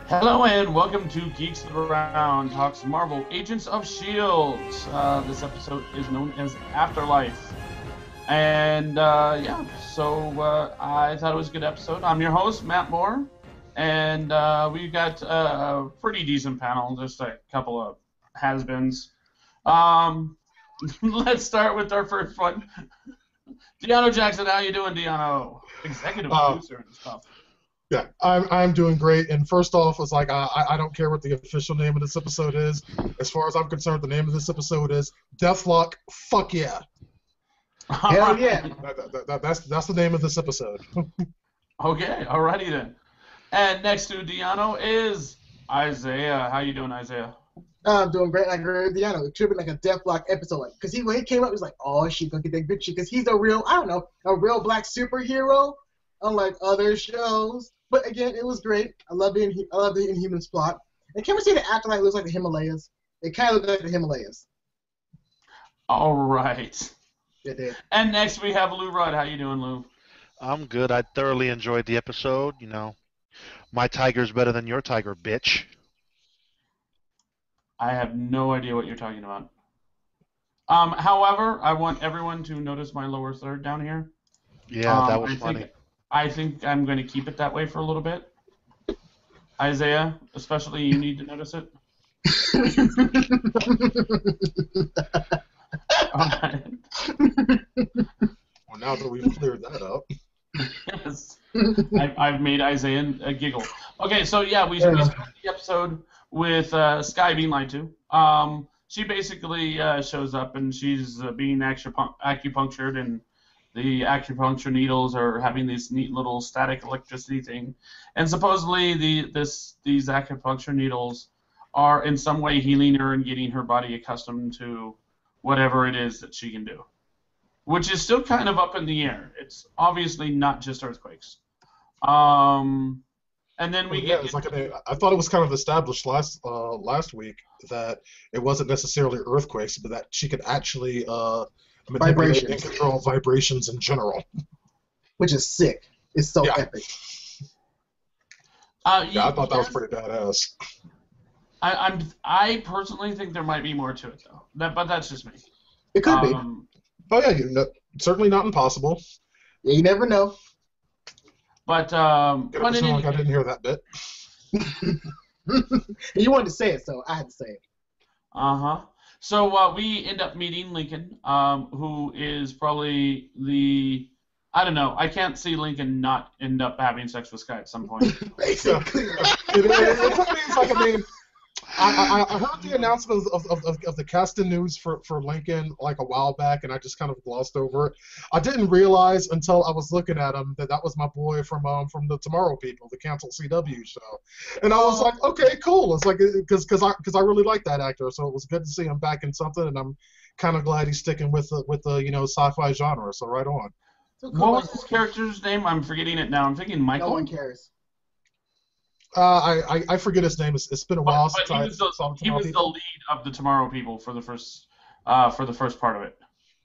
Hello and welcome to Geeks Around Talks Marvel Agents of S.H.I.E.L.D. This episode is known as Afterlife. And I thought it was a good episode. I'm your host, Matt Moore, and we've got a pretty decent panel, just a couple of has-beens. Let's start with our first one. Deano Jackson, how you doing, Deano? Executive producer and stuff. Yeah, I'm doing great. And first off, it's like I don't care what the official name of this episode is. As far as I'm concerned, the name of this episode is Deathlock. Fuck yeah! Hell yeah! That's the name of this episode. Okay, alrighty then. And next to Deano is Isaiah. How you doing, Isaiah? I'm doing great. I agree with Deano. It should be like a Deathlock episode, because when he came up, he was like, "Oh, she's gonna get that good shit," because he's a real black superhero, unlike other shows. But again, it was great. I love the Inhumans plot. And can we say the Afterlife looks like the Himalayas? It kind of looks like the Himalayas. All right. It did. And next we have Lou Rudd. How you doing, Lou? I'm good. I thoroughly enjoyed the episode. You know, my tiger's better than your tiger, bitch. I have no idea what you're talking about. However, I want everyone to notice my lower third down here. Yeah, that was funny. I think I'm going to keep it that way for a little bit. Isaiah, especially you need to notice it. All right. Well, now that we've cleared that up. Yes. I've made Isaiah giggle. Okay, so yeah, we started the episode with Skye being lied to. She basically shows up and she's being acupunctured, and the acupuncture needles are having this neat little static electricity thing, and supposedly these acupuncture needles are in some way healing her and getting her body accustomed to whatever it is that she can do, which is still kind of up in the air. It's obviously not just earthquakes. And then we get. It's like I thought it was kind of established last week that it wasn't necessarily earthquakes, but that she could actually manipulate and control vibrations in general, which is sick. It's so epic. I thought that was pretty badass. I personally think there might be more to it though. But that's just me. It could be. Oh yeah, certainly not impossible. Yeah, you never know. But But I didn't hear that bit. You wanted to say it, so I had to say it. So we end up meeting Lincoln, who is probably I don't know. I can't see Lincoln not end up having sex with Skye at some point. Basically. It's like, I mean, I heard the announcement of the casting news for Lincoln like a while back, and I just kind of glossed over it. I didn't realize until I was looking at him that was my boy from the Tomorrow People, the canceled CW show, and I was like, okay, cool. It's like because I really like that actor, so it was good to see him back in something, and I'm kind of glad he's sticking with the sci-fi genre. So right on. What was his character's name? I'm forgetting it now. I'm thinking Michael. No one cares. I forget his name. It's been a while since he was the lead of the Tomorrow People for the first part of it.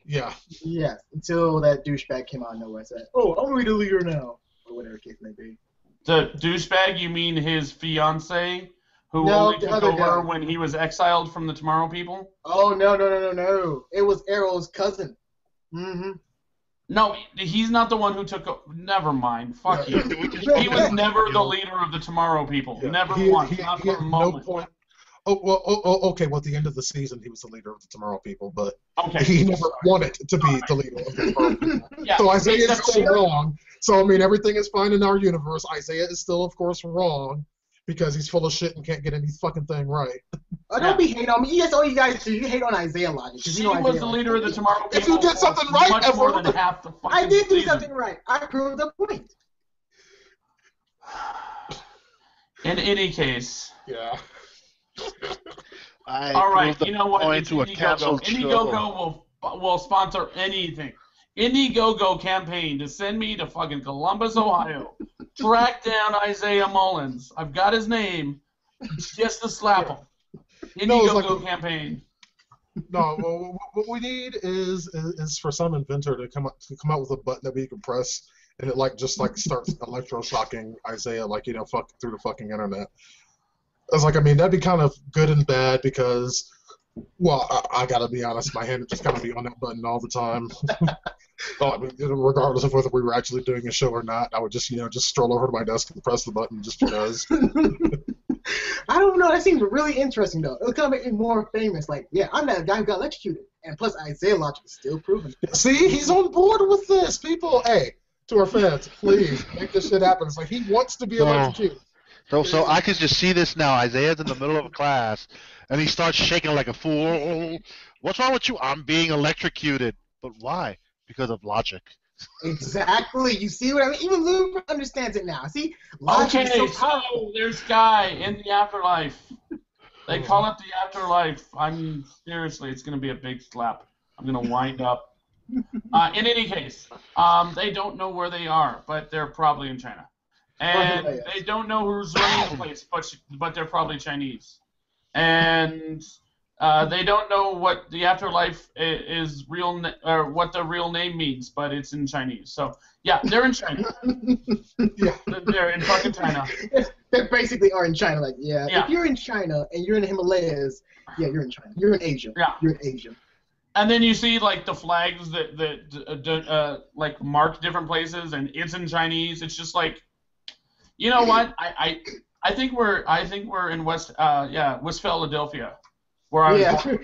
Yeah. Yeah, until that douchebag came out of nowhere and said, "Oh, I'm going to be the leader now," or whatever the case may be. The douchebag? You mean his fiance, who only took over when he was exiled from the Tomorrow People? Oh no! It was Arrow's cousin. Mm-hmm. No, he's not the one who took. Never mind. Fuck you. He was never the leader of the Tomorrow People. Yeah. Never once. Not for a moment. No point. Okay. Well, at the end of the season, he was the leader of the Tomorrow People, but he never wanted to be the leader of the Tomorrow People. Yeah, so Isaiah is still wrong. So I mean, everything is fine in our universe. Isaiah is still, of course, wrong because he's full of shit and can't get any fucking thing right. Don't be hating on me. That's all you guys do. You hate on Isaiah a lot. He was the leader of the Tomorrow People. If you did something right, much more than half the fucking I did do season. something right. I proved the point. In any case. Yeah. All right. You know what? Indiegogo will sponsor anything. Indiegogo campaign to send me to fucking Columbus, Ohio. Track down Isaiah Mullins. I've got his name. Just to slap him. Indiegogo campaign. No, what we need is for some inventor to come out with a button that we can press, and it just starts electroshocking Isaiah through the fucking internet. was like, I mean, that'd be kind of good and bad because, well, I gotta be honest, my hand would just kind of be on that button all the time. I mean, regardless of whether we were actually doing a show or not, I would just, just stroll over to my desk and press the button just because. I don't know. That seems really interesting, though. It'll kind of make me more famous. Like, yeah, I'm that guy who got electrocuted. And plus, Isaiah logic is still proven. See, he's on board with this. People, hey, to our fans, please make this shit happen. It's like he wants to be electrocuted. So I can just see this now. Isaiah's in the middle of a class, and he starts shaking like a fool. What's wrong with you? I'm being electrocuted. But why? Because of logic. Exactly. You see what I mean? Even Lou understands it now. See? Logic Okay, is so powerful. so there's Skye in the afterlife. They call it the afterlife. Seriously, it's going to be a big slap. I'm going to wind up. In any case, they don't know where they are, but they're probably in China. And they don't know who's running the place, but they're probably Chinese. And they don't know what the afterlife is or what the real name means, but it's in Chinese. So yeah, they're in China. Yeah, they're in fucking China. They basically are in China. Like, yeah, if you're in China and you're in the Himalayas, yeah, you're in China. You're in Asia. Yeah, you're in Asia. And then you see like the flags that like mark different places, and it's in Chinese. It's just like, you know what? I think we're in West Philadelphia. Where I was born.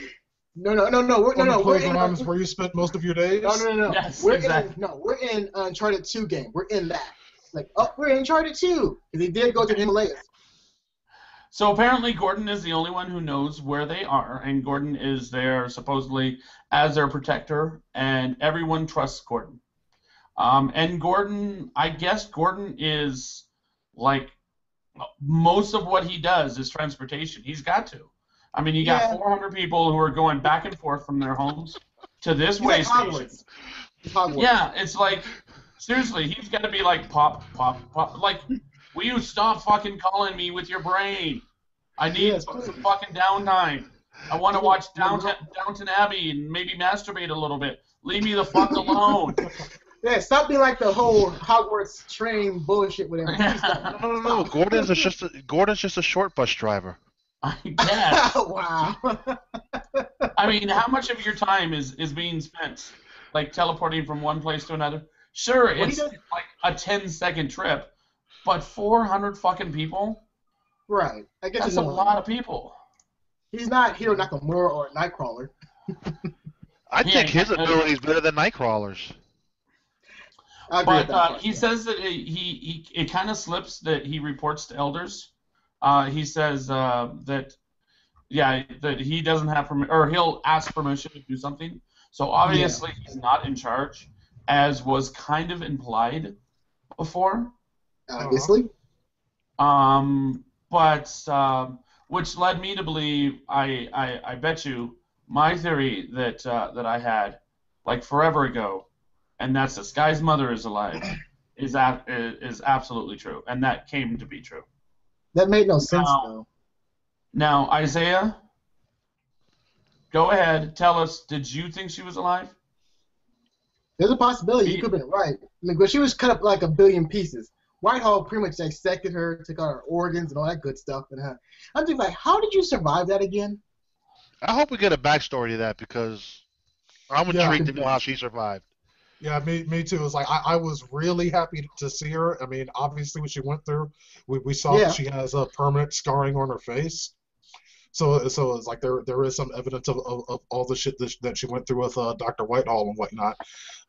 No. Playground is where you spent most of your days. No. Yes, we're exactly. we're in Uncharted 2 game. We're in that. Like, we're in Uncharted 2. Because he did go to the Himalayas. So apparently Gordon is the only one who knows where they are, and Gordon is there supposedly as their protector, and everyone trusts Gordon. And Gordon, I guess Gordon is like most of what he does is transportation. He's got to. I mean, you got 400 people who are going back and forth from their homes to this way station. Yeah, it's like, seriously, he's got to be like, pop. Like, will you stop fucking calling me with your brain? I need some fucking downtime. I want to watch Downton Abbey and maybe masturbate a little bit. Leave me the fuck alone. Yeah, stop being like the whole Hogwarts train bullshit with him. No. Gordon's just a short bus driver. I guess. Wow. I mean, how much of your time is being spent like teleporting from one place to another? Sure, it's like a 10-second trip, but 400 fucking people? Right. I guess that's a lot of people. He's not Hiro Nakamura or Nightcrawler. I think his ability is better than Nightcrawler's. But he says that it kind of slips that he reports to elders. He says that he doesn't have permission, or he'll ask permission to do something. So obviously he's not in charge, as was kind of implied before. Obviously. Which led me to believe, I bet you, my theory that I had like forever ago, and that's that Skye's mother is alive, is absolutely true, and that came to be true. That made no sense, though. Now, Isaiah, go ahead, tell us, did you think she was alive? There's a possibility you could have been right. I mean, but she was cut up like a billion pieces. Whitehall pretty much dissected her, took out her organs and all that good stuff. And I'm thinking, like, how did you survive that again? I hope we get a backstory to that because I'm intrigued to know how she survived. Yeah, me too. It's like I was really happy to see her. I mean, obviously, what she went through, we saw that she has a permanent scarring on her face. So it's like there is some evidence of all the shit that she went through with Dr. Whitehall and whatnot.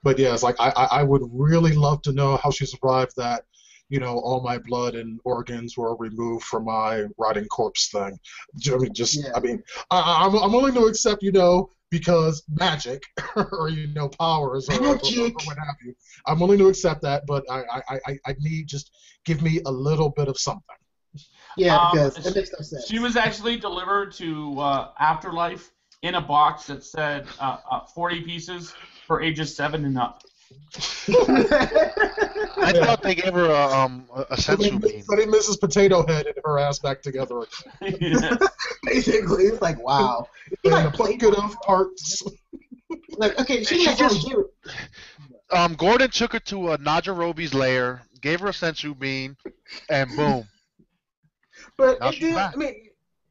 But yeah, it's like I would really love to know how she survived that. You know, all my blood and organs were removed from my rotting corpse thing. I mean, I'm willing to accept, because magic or powers or what have you. I'm willing to accept that, but I need just give me a little bit of something. Yeah, because it makes no sense. She was actually delivered to Afterlife in a box that said 40 pieces for ages 7 and up. I thought they gave her a sensu bean. But it Mrs. Potato Head and her ass back together. Basically, it's like, wow. It's like a bucket of parts. Like, okay, Gordon took her to Najirobe's lair, gave her a sensu bean, and boom. But I mean,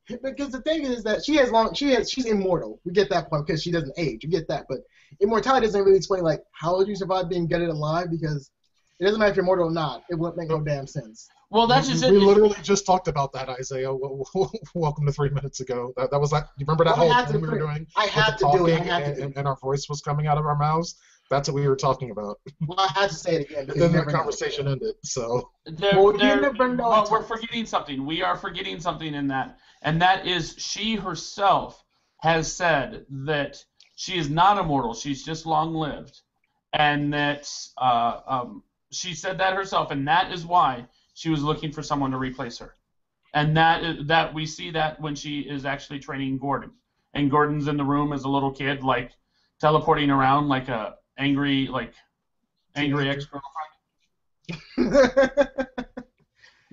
Because the thing is that she's immortal. We get that part because she doesn't age. You get that, but immortality doesn't really explain like how would you survive being gutted alive because it doesn't matter if you're immortal or not. It wouldn't make no damn sense. Well, that's just it. We literally just talked about that, Isaiah. Welcome to 3 minutes ago. That was that. You remember that whole thing we were doing? I had to do it. And our voice was coming out of our mouths. That's what we were talking about. Well, I had to say it again. And then the conversation ended. So. We're forgetting something. We are forgetting something in that, and that is she herself has said that she is not immortal. She's just long-lived, and that she said that herself, and that is why she was looking for someone to replace her, and that we see that when she is actually training Gordon, and Gordon's in the room as a little kid, like teleporting around like a angry ex-girlfriend,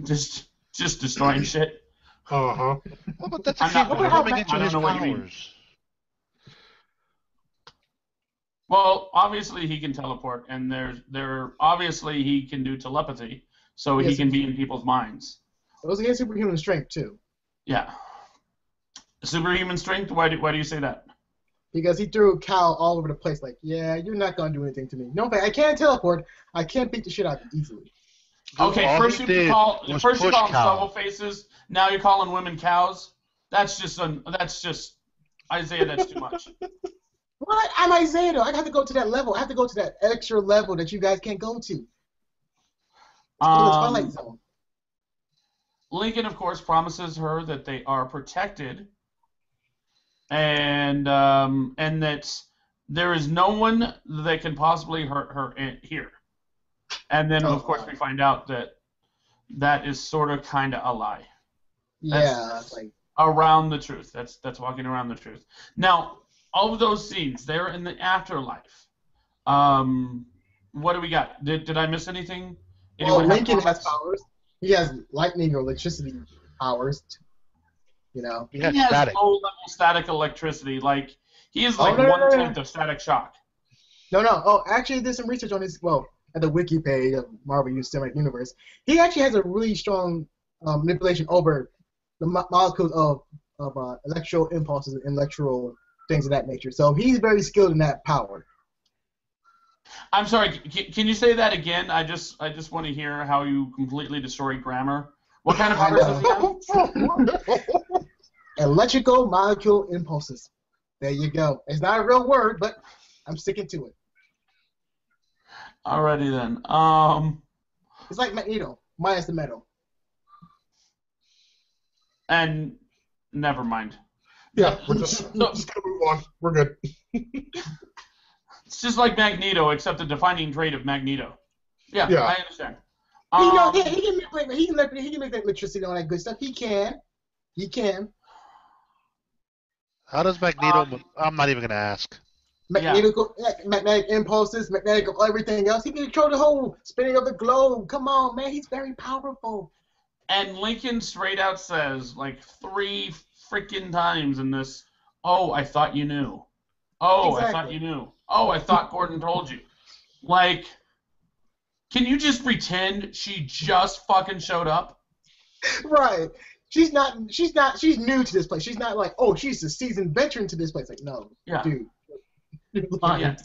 just destroying shit. Uh-huh. Well, but that's a kid coming into his powers. Well, obviously he can teleport, and obviously he can do telepathy, so he can be in people's minds. Those against superhuman strength too. Yeah. Superhuman strength? Why do you say that? Because he threw Cal all over the place. Like, yeah, you're not gonna do anything to me. No, but I can't teleport. I can't beat the shit out of you easily. Okay, first you call them shovel faces. Now you're calling women cows. That's just Isaiah. That's too much. What? I'm Isaiah though. I have to go to that level. I have to go to that extra level that you guys can't go to. It's called the Twilight Zone. Lincoln, of course, promises her that they are protected, and that there is no one that can possibly hurt her here. And then, of course, we find out that is sort of kind of a lie. That's like around the truth. That's walking around the truth. Now, all of those scenes, they're in the afterlife. What do we got? Did I miss anything? Well, Lincoln has powers. He has lightning or electricity powers. You know. He has low-level static electricity. Like he is like 1/10 of static shock. No. Oh, actually, there's some research on his. Well, at the wiki page of Marvel Cinematic Universe, he actually has a really strong manipulation over the molecules of electrical impulses and electrical things of that nature. So he's very skilled in that power. I'm sorry. Can you say that again? I just want to hear how you completely destroy grammar. What kind of powers does he have? Electrical molecule impulses. There you go. It's not a real word, but I'm sticking to it. Alrighty then. It's like Magneto, minus the metal. And never mind. Yeah, we're just gonna move on. We're good. It's just like Magneto, except the defining trait of Magneto. Yeah. I understand. He can make that electricity and all that good stuff. He can. How does Magneto? I'm not even gonna ask. Magnetic impulses, magnetic of everything else. He can control the whole spinning of the globe. Come on, man. He's very powerful. And Lincoln straight out says, like 3 freaking times in this, "Oh, I thought you knew. Oh, exactly. I thought you knew. Oh, I thought Gordon told you." Like, can you just pretend she just fucking showed up? Right. She's new to this place. She's not like, oh, she's a seasoned veteran to this place. Like, no, dude. You're lying.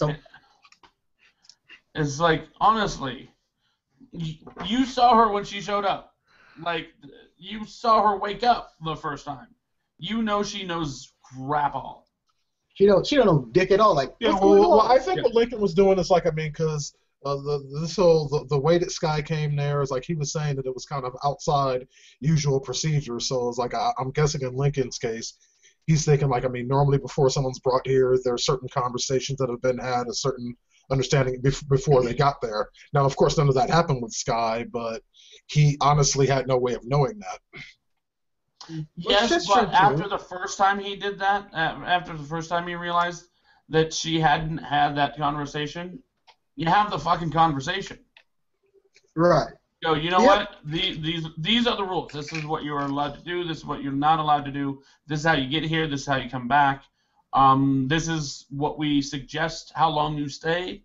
It's like, honestly, you saw her when she showed up. Like, you saw her wake up the first time. You know she knows crap all. She don't know dick at all. Like, well, I think what Lincoln was doing is like, I mean, because the way that Skye came there is like he was saying that it was kind of outside usual procedure. So it's like I'm guessing in Lincoln's case, he's thinking like, I mean, normally before someone's brought here, there are certain conversations that have been had, a certain understanding before they got there. Now, of course, none of that happened with Skye, but he honestly had no way of knowing that. Yes, but after the first time he did that, after the first time he realized that she hadn't had that conversation, you have the fucking conversation. Right. So, you know what? These are the rules. This is what you are allowed to do. This is what you're not allowed to do. This is how you get here. This is how you come back. This is what we suggest, how long you stay.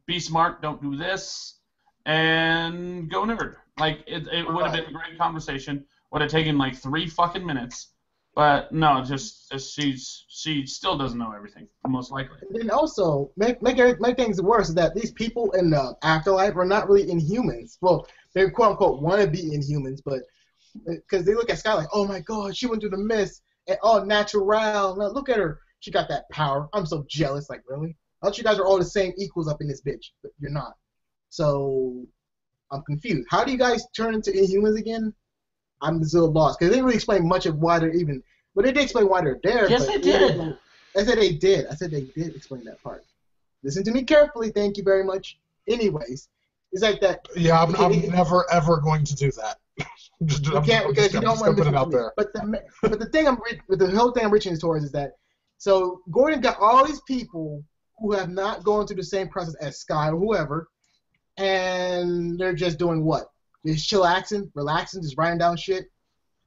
Be smart. Don't do this. And go nerd. Like, it would have been a great conversation would have taken like 3 fucking minutes. But no, just she still doesn't know everything, most likely. And then also, make things worse is that these people in the Afterlife are not really Inhumans. Well, they quote unquote want to be Inhumans, but because they look at Skye like, oh my god, she went through the mist and all natural. Now look at her, she got that power. I'm so jealous. Like, really? I thought you guys are all the same equals up in this bitch, but you're not. So I'm confused. How do you guys turn into Inhumans again? I'm still lost because they didn't really explain much of why they're even. But they did explain why they're there. Yes, but they did. I said they did. I said they did explain that part. Listen to me carefully. Thank you very much. Anyways, it's like that. Yeah, I'm never ever going to do that. You can't because you don't want to put it out there. But the thing the whole thing I'm reaching towards is that so Gordon got all these people who have not gone through the same process as Skye or whoever, and they're just doing what? Just chillaxing, relaxing, just writing down shit.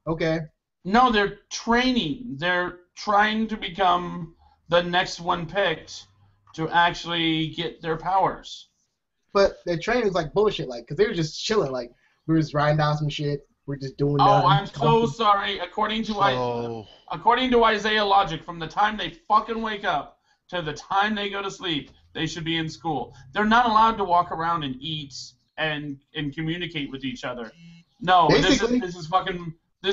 Okay. No, they're training. They're trying to become the next one picked to actually get their powers. But their training is like bullshit, like, because they were just chilling, like, we were just writing down some shit, we're just doing that. Oh, I'm so sorry. According to Isaiah logic, from the time they fucking wake up to the time they go to sleep, they should be in school. They're not allowed to walk around and eat and communicate with each other. No, this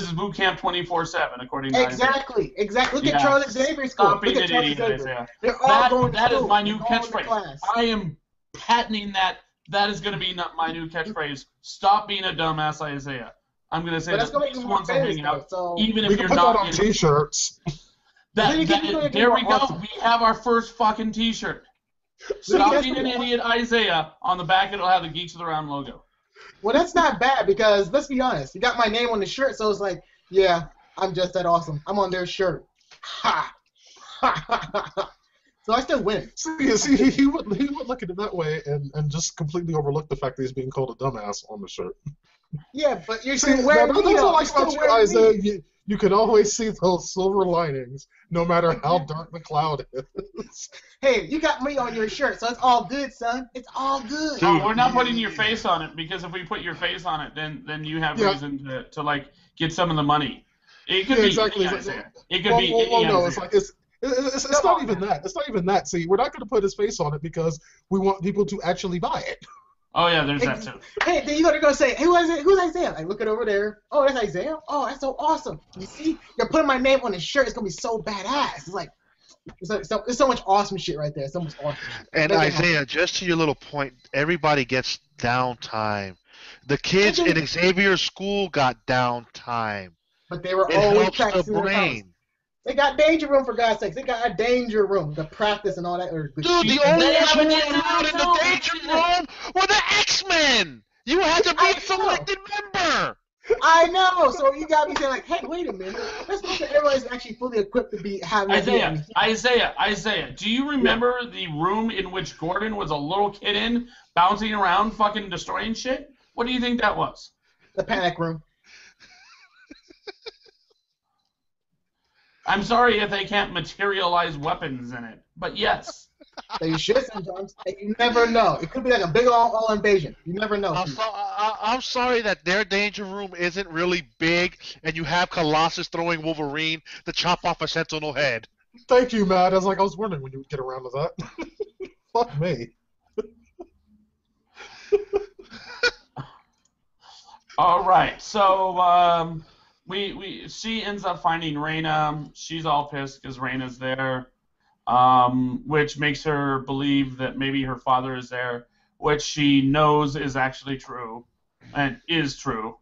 is boot camp 24/7, according to Exactly. Look Yeah. at Charlotte Xavier's school. Stop being Look at an idiot, Charlotte Isaiah. They're all going to That school. is my new They're all in catchphrase. class. I am patenting that. That is going to be my new catchphrase. Stop being a dumbass, Isaiah. I'm going to say But that's that going to make you more once I'm famous, hanging out, so even We if can you're put that not. on T-shirts. There we go. Awesome. We have our first fucking T-shirt. Stop being an idiot, Isaiah. On the back, it'll have the Geeks of the Round logo. Well, that's not bad because, let's be honest, you got my name on the shirt, so it's like, yeah, I'm just that awesome. I'm on their shirt. Ha! So I still win. See, he would look at it that way and just completely overlook the fact that he's being called a dumbass on the shirt. Yeah, but you're See, still wearing that's me, what I you're still like wearing Isaiah. me. You can always see those silver linings, no matter how dark the cloud is. Hey, you got me on your shirt, so it's all good, son. It's all good. Oh, we're not putting your face on it, because if we put your face on it, then you have reason to like get some of the money. It could be exactly. Isaiah. It could be no, it's like it's not even that. It's not even that. See, we're not going to put his face on it because we want people to actually buy it. Oh yeah, there's that too. Hey, then you're gonna say, hey, who's Isaiah? Like, look it over there. Oh, that's Isaiah. Oh, that's so awesome. You see, you're putting my name on his shirt. It's gonna be so badass. It's like, it's so much awesome shit right there. It's so much awesome. And Isaiah, just to your little point, everybody gets downtime. The kids in Xavier's school got downtime. But they were It always helps the practicing their powers. brain. They got danger room, for God's sakes. They got a danger room to practice and all that. Dude, the only ones who were allowed in the danger room were the X-Men. You had to be a selected member. I know. So you got me saying like, hey, wait a minute. Let's make sure everybody's actually fully equipped to be having. Isaiah. Do you remember the room in which Gordon was a little kid in, bouncing around, fucking destroying shit? What do you think that was? The panic room. I'm sorry if they can't materialize weapons in it, but yes. They should sometimes. You never know. It could be like a big all invasion. You never know. I'm sorry that their danger room isn't really big, and you have Colossus throwing Wolverine to chop off a Sentinel head. Thank you, Matt. I was wondering when you would get around to that. Fuck me. All right, so she ends up finding Raina. She's all pissed because Raina's there, which makes her believe that maybe her father is there, which she knows is actually true, and is true.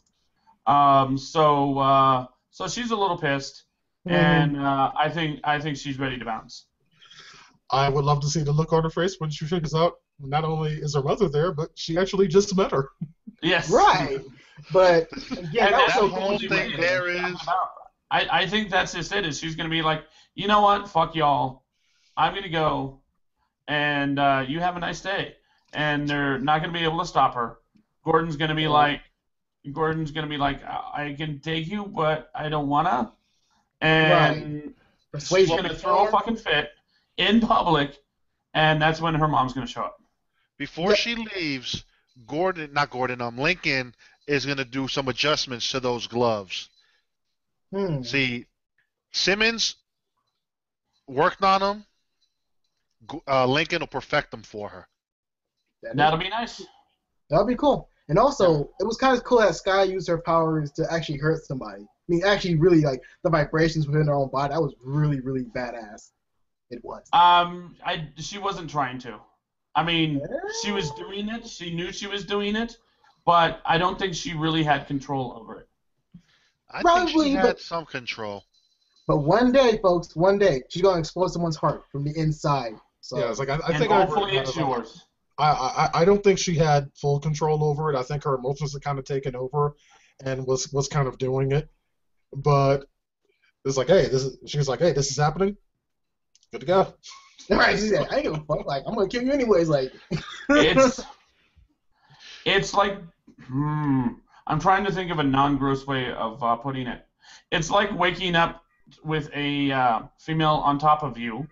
So she's a little pissed, and I think she's ready to bounce. I would love to see the look on her face when she figures out not only is her mother there, but she actually just met her. Yes. Right. But yeah, And that that was whole so thing cool. there is. I think that's just it. Is she's gonna be like, you know what? Fuck y'all. I'm gonna go, and you have a nice day. And they're not gonna be able to stop her. Gordon's gonna be like, I can take you, but I don't wanna. And she's gonna throw a fucking fit in public, and that's when her mom's gonna show up. Before she leaves, Lincoln is going to do some adjustments to those gloves. See, Simmons worked on them. Lincoln will perfect them for her. That'll be nice. That'd be cool. And also, it was kind of cool that Skye used her powers to actually hurt somebody. I mean, actually, really, like, the vibrations within her own body, that was really, really badass. It was. She wasn't trying to. I mean, she was doing it. She knew she was doing it, but I don't think she really had control over it. I think she had some control. But one day, folks, one day, she's going to explode someone's heart from the inside. So. Yeah, it's like I think hopefully it's yours. I don't think she had full control over it. I think her emotions had kind of taken over and was kind of doing it. But it's like, hey, she was like, hey, this is happening. Good to go. Right, she said, I ain't give a fuck. Like, I'm gonna kill you anyways. Like, it's like, I'm trying to think of a non-gross way of putting it. It's like waking up with a female on top of you,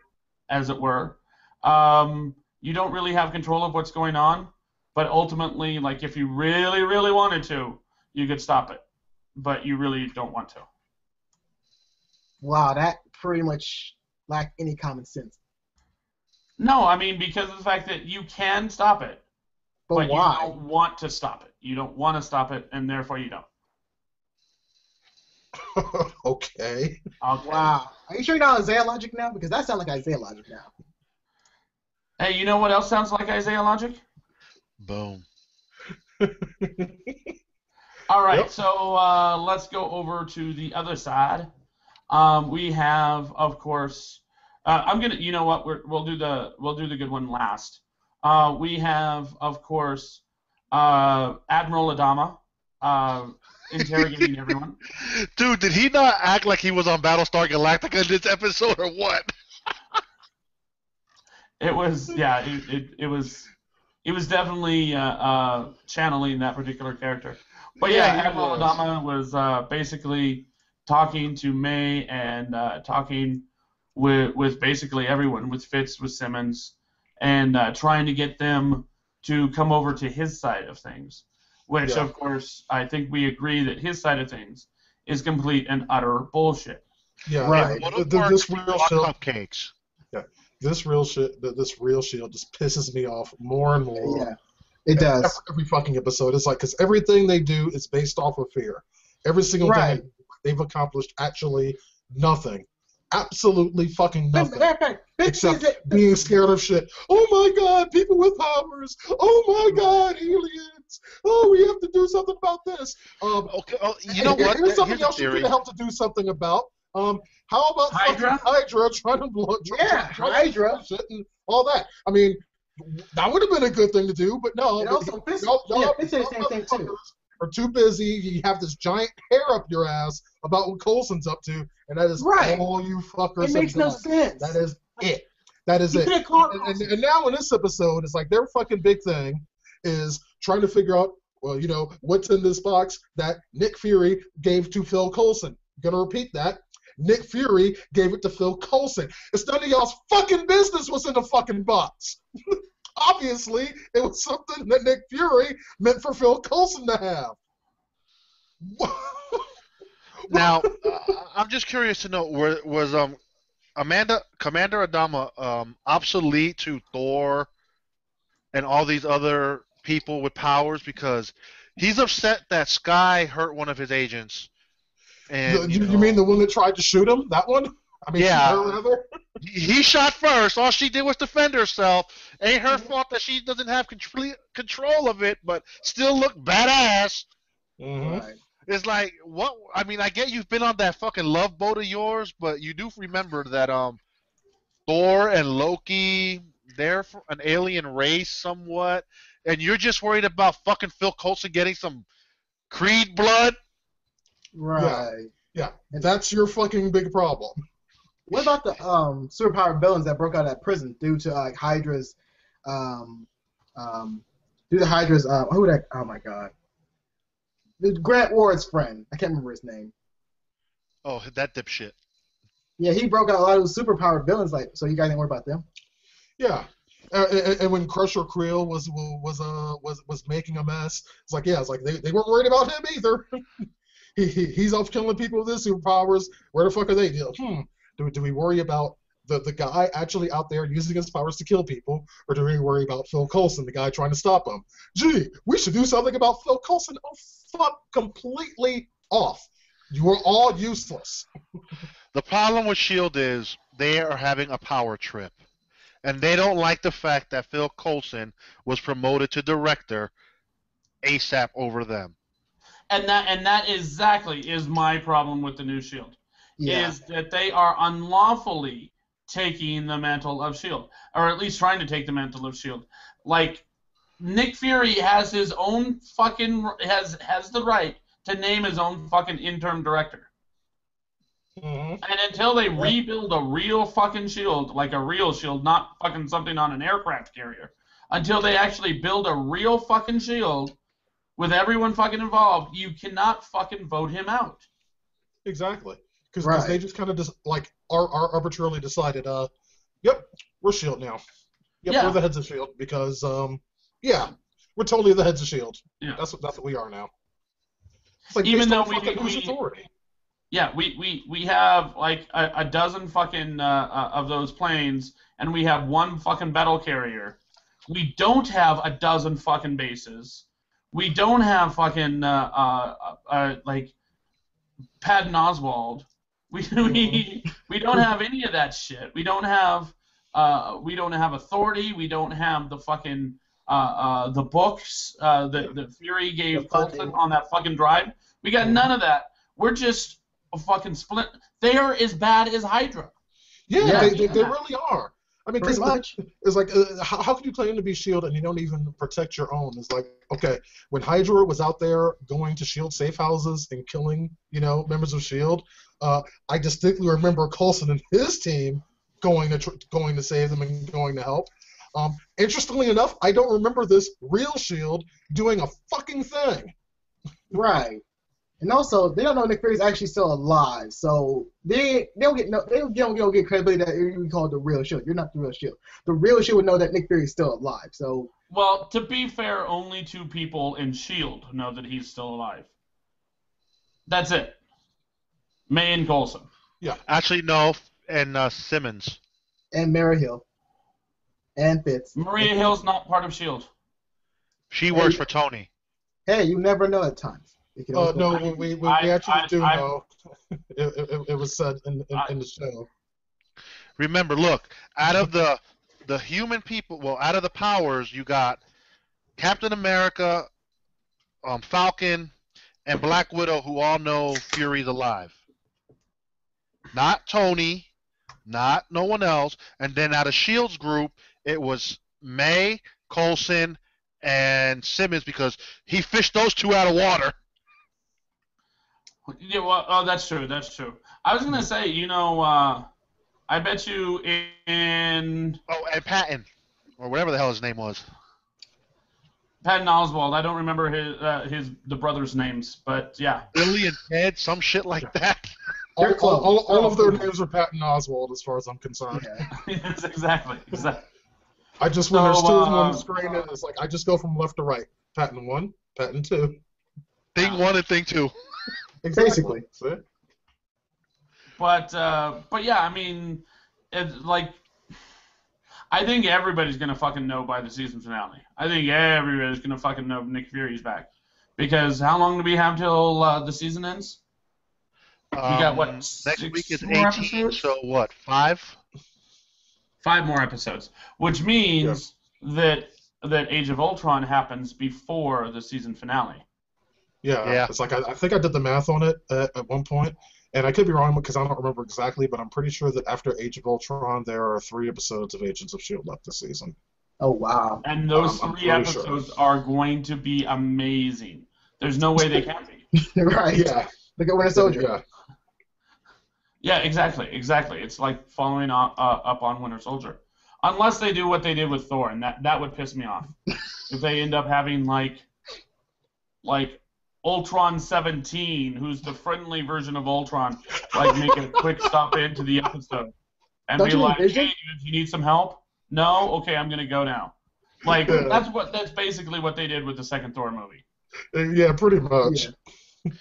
as it were. You don't really have control of what's going on, but ultimately, like, if you really, really wanted to, you could stop it. But you really don't want to. Wow, that pretty much lacked any common sense. No, I mean, because of the fact that you can stop it, but why? You don't want to stop it. You don't want to stop it, and therefore you don't. Okay. Wow. Are you sure you're not Isaiah logic now? Because that sounds like Isaiah logic now. Hey, you know what else sounds like Isaiah logic? Boom. All right, so let's go over to the other side. We have, of course, I'm gonna. You know what? We'll do the good one last. We have, of course, Admiral Adama interrogating everyone. Dude, did he not act like he was on Battlestar Galactica in this episode, or what? It was, yeah. It was definitely channeling that particular character. But yeah, Admiral Adama was basically talking to May and talking with basically everyone, with Fitz, with Simmons, and trying to get them to come over to his side of things, which, of course, I think we agree that his side of things is complete and utter bullshit. Yeah, right. This real shield, cupcakes. Yeah, this real shield just pisses me off more and more. Yeah, it does. Every fucking episode, it's like, because everything they do is based off of fear. Every single thing they've accomplished actually nothing. Absolutely fucking nothing. Except being scared of shit. Oh my god, people with powers. Oh my god, aliens. Oh, we have to do something about this. Okay, you know what? Here's something else you could help to do something about. How about Hydra? Hydra trying to blow Hydra shit and all that? I mean, that would have been a good thing to do, but no. And also, Fitz said the same thing too. Are too busy. You have this giant hair up your ass about what Coulson's up to, and that is all you fuckers. It makes no sense. That is it. That is it. And now in this episode, it's like their fucking big thing is trying to figure out, well, you know, what's in this box that Nick Fury gave to Phil Coulson. I'm gonna repeat that. Nick Fury gave it to Phil Coulson. It's none of y'all's fucking business what's in the fucking box. Obviously, it was something that Nick Fury meant for Phil Coulson to have. Now, I'm just curious to know, was Commander Adama obsolete to Thor and all these other people with powers? Because he's upset that Skye hurt one of his agents. And you mean the one that tried to shoot him? That one? I mean, yeah. He shot first. All she did was defend herself. Ain't her fault that she doesn't have control of it, but still look badass. Mm-hmm. Right. It's like, what? I mean, I get you've been on that fucking love boat of yours, but you do remember that Thor and Loki, they're an alien race somewhat, and you're just worried about fucking Phil Coulson getting some Creed blood? Right. Yeah, that's your fucking big problem. What about the superpowered villains that broke out of that prison due to Hydra's who that? Oh my god, Grant Ward's friend. I can't remember his name. Oh, that dipshit. Yeah, he broke out a lot of those superpowered villains. Like, so you guys didn't worry about them? Yeah. And when Crusher Creel was making a mess, it's like they weren't worried about him either. he's off killing people with his superpowers. Where the fuck are they? Do we worry about the guy actually out there using his powers to kill people, or do we worry about Phil Coulson, the guy trying to stop him? Gee, we should do something about Phil Coulson. Oh, fuck, completely off. You are all useless. The problem with S.H.I.E.L.D. is they are having a power trip. And they don't like the fact that Phil Coulson was promoted to director ASAP over them. And that exactly is my problem with the new S.H.I.E.L.D. Yeah. Is that they are unlawfully taking the mantle of S.H.I.E.L.D. Or at least trying to take the mantle of S.H.I.E.L.D. Like, Nick Fury has his own fucking... has the right to name his own fucking interim director. Mm-hmm. And until they rebuild a real fucking S.H.I.E.L.D., like a real S.H.I.E.L.D., not fucking something on an aircraft carrier, until they actually build a real fucking S.H.I.E.L.D. with everyone fucking involved, you cannot fucking vote him out. Exactly. Because they just kind of just are arbitrarily decided, yep, we're S.H.I.E.L.D. now. Yep, Yeah. we're the heads of S.H.I.E.L.D. because, yeah, we're totally the heads of S.H.I.E.L.D. Yeah. That's what we are now. It's like, Even though whose authority? Yeah, we have like a dozen fucking of those planes, and we have one fucking battle carrier. We don't have a dozen fucking bases. We don't have fucking like Patton Oswalt. We don't have any of that shit. We don't have authority. We don't have the fucking the books that Fury gave Coulson on that fucking drive. We got none of that. We're just a fucking split. They are as bad as Hydra. Yeah, they really are. I mean, pretty much. It's like, how can you claim to be S.H.I.E.L.D. and you don't even protect your own? It's like, okay, when Hydra was out there going to S.H.I.E.L.D. safe houses and killing, members of S.H.I.E.L.D., I distinctly remember Coulson and his team going to save them and going to help. Interestingly enough, I don't remember this real S.H.I.E.L.D. doing a fucking thing. Right. And also, they don't know Nick Fury's actually still alive, so they don't get credibility that you call the real S.H.I.E.L.D. You're not the real S.H.I.E.L.D. The real S.H.I.E.L.D. would know that Nick Fury is still alive. So. Well, to be fair, only 2 people in S.H.I.E.L.D. know that he's still alive. That's it. May and Coulson. Yeah. Actually, no, and Simmons. And Maria Hill. And Fitz. Maria Hill's not part of S.H.I.E.L.D. She works for Tony. Hey, you never know at times. No, we actually do know. It was said in the show. Remember, look, out of the human people, well, out of the powers, you got Captain America, Falcon, and Black Widow, who all know Fury's alive. Not Tony, not no one else. And then out of S.H.I.E.L.D.'s group, it was May, Coulson, and Simmons, because he fished those 2 out of water. Yeah, well, that's true. That's true. I was gonna say, I bet you in. Oh, and Patton, or whatever the hell his name was. Patton Oswalt. I don't remember the brothers' names, but yeah. Billy and Ted, some shit like that. All of their names are Patton Oswalt, as far as I'm concerned. Yeah. Yes, exactly. I just when there's 2 of them on the screen, it's like I just go from left to right. Patton 1, Patton 2. Thing 1 and thing 2. Basically. But yeah, I mean, I think everybody's gonna fucking know by the season finale. I think everybody's gonna fucking know Nick Fury's back, because how long do we have till the season ends? We got what? Next week is 18. Episodes? So what? 5? 5 more episodes, which means that Age of Ultron happens before the season finale. Yeah. It's like I think I did the math on it at one point, and I could be wrong because I don't remember exactly, but I'm pretty sure that after Age of Ultron, there are 3 episodes of Agents of S.H.I.E.L.D. left this season. Oh, wow. And those 3 episodes are going to be amazing. There's no way they can't be. Right. Yeah. Look at Winter Soldier. Yeah, exactly. It's like following up on Winter Soldier. Unless they do what they did with Thor, and that would piss me off. If they end up having like Ultron 17, who's the friendly version of Ultron, like make a quick stop into the episode and Don't be like, "Hey, do you need some help? No? Okay, I'm gonna go now." Like that's basically what they did with the second Thor movie. Yeah, pretty much. Yeah.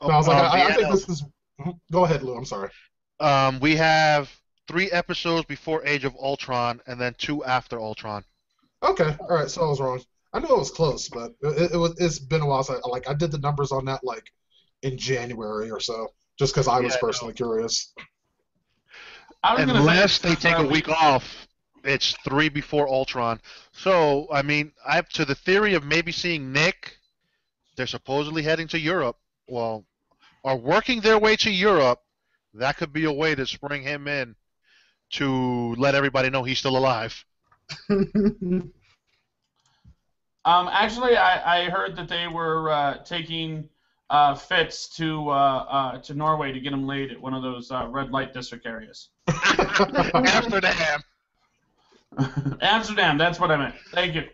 No, I was like, I think Deanna, this is. Go ahead, Lou. I'm sorry. we have 3 episodes before Age of Ultron, and then 2 after Ultron. Okay, all right. So I was wrong. I knew it was close, but it's been a while. So I did the numbers on that like in January or so, just because I was personally curious. I was Unless gonna they say, take a week off, it's 3 before Ultron. So, I mean, to the theory of maybe seeing Nick, they're supposedly heading to Europe. Well, are working their way to Europe. That could be a way to spring him in to let everybody know he's still alive. Actually, I heard that they were taking Fitz to Norway to get him laid at one of those red light district areas. Amsterdam. Amsterdam, that's what I meant. Thank you.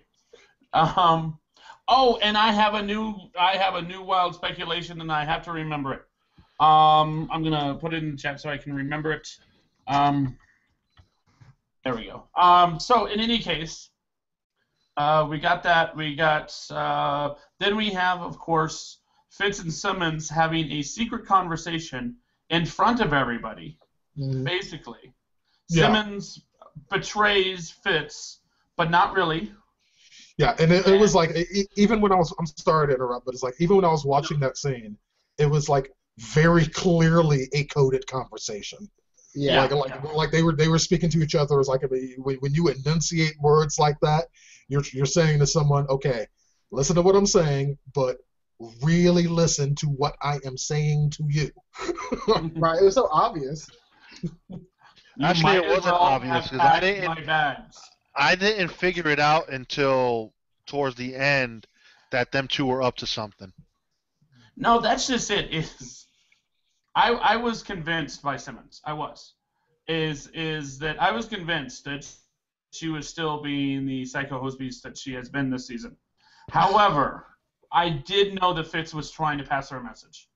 Oh, and I have a new wild speculation, and I have to remember it. I'm gonna put it in the chat so I can remember it. There we go. So in any case, we got that. We got. Then we have, of course, Fitz and Simmons having a secret conversation in front of everybody. Basically, Simmons betrays Fitz, but not really. Yeah, and it was like even when I'm sorry to interrupt, but it's like even when I was watching that scene, it was like very clearly a coded conversation. Yeah. Like they were speaking to each other. It was like when you enunciate words like that, you're saying to someone, okay, listen to what I'm saying, but really listen to what I am saying to you. Right. It was so obvious. Actually, it wasn't obvious because I didn't figure it out until towards the end that them two were up to something. No, that's just it. I was convinced by Simmons. I was. Is that I was convinced that she was still being the psycho hose beast that she has been this season. However, I did know that Fitz was trying to pass her a message.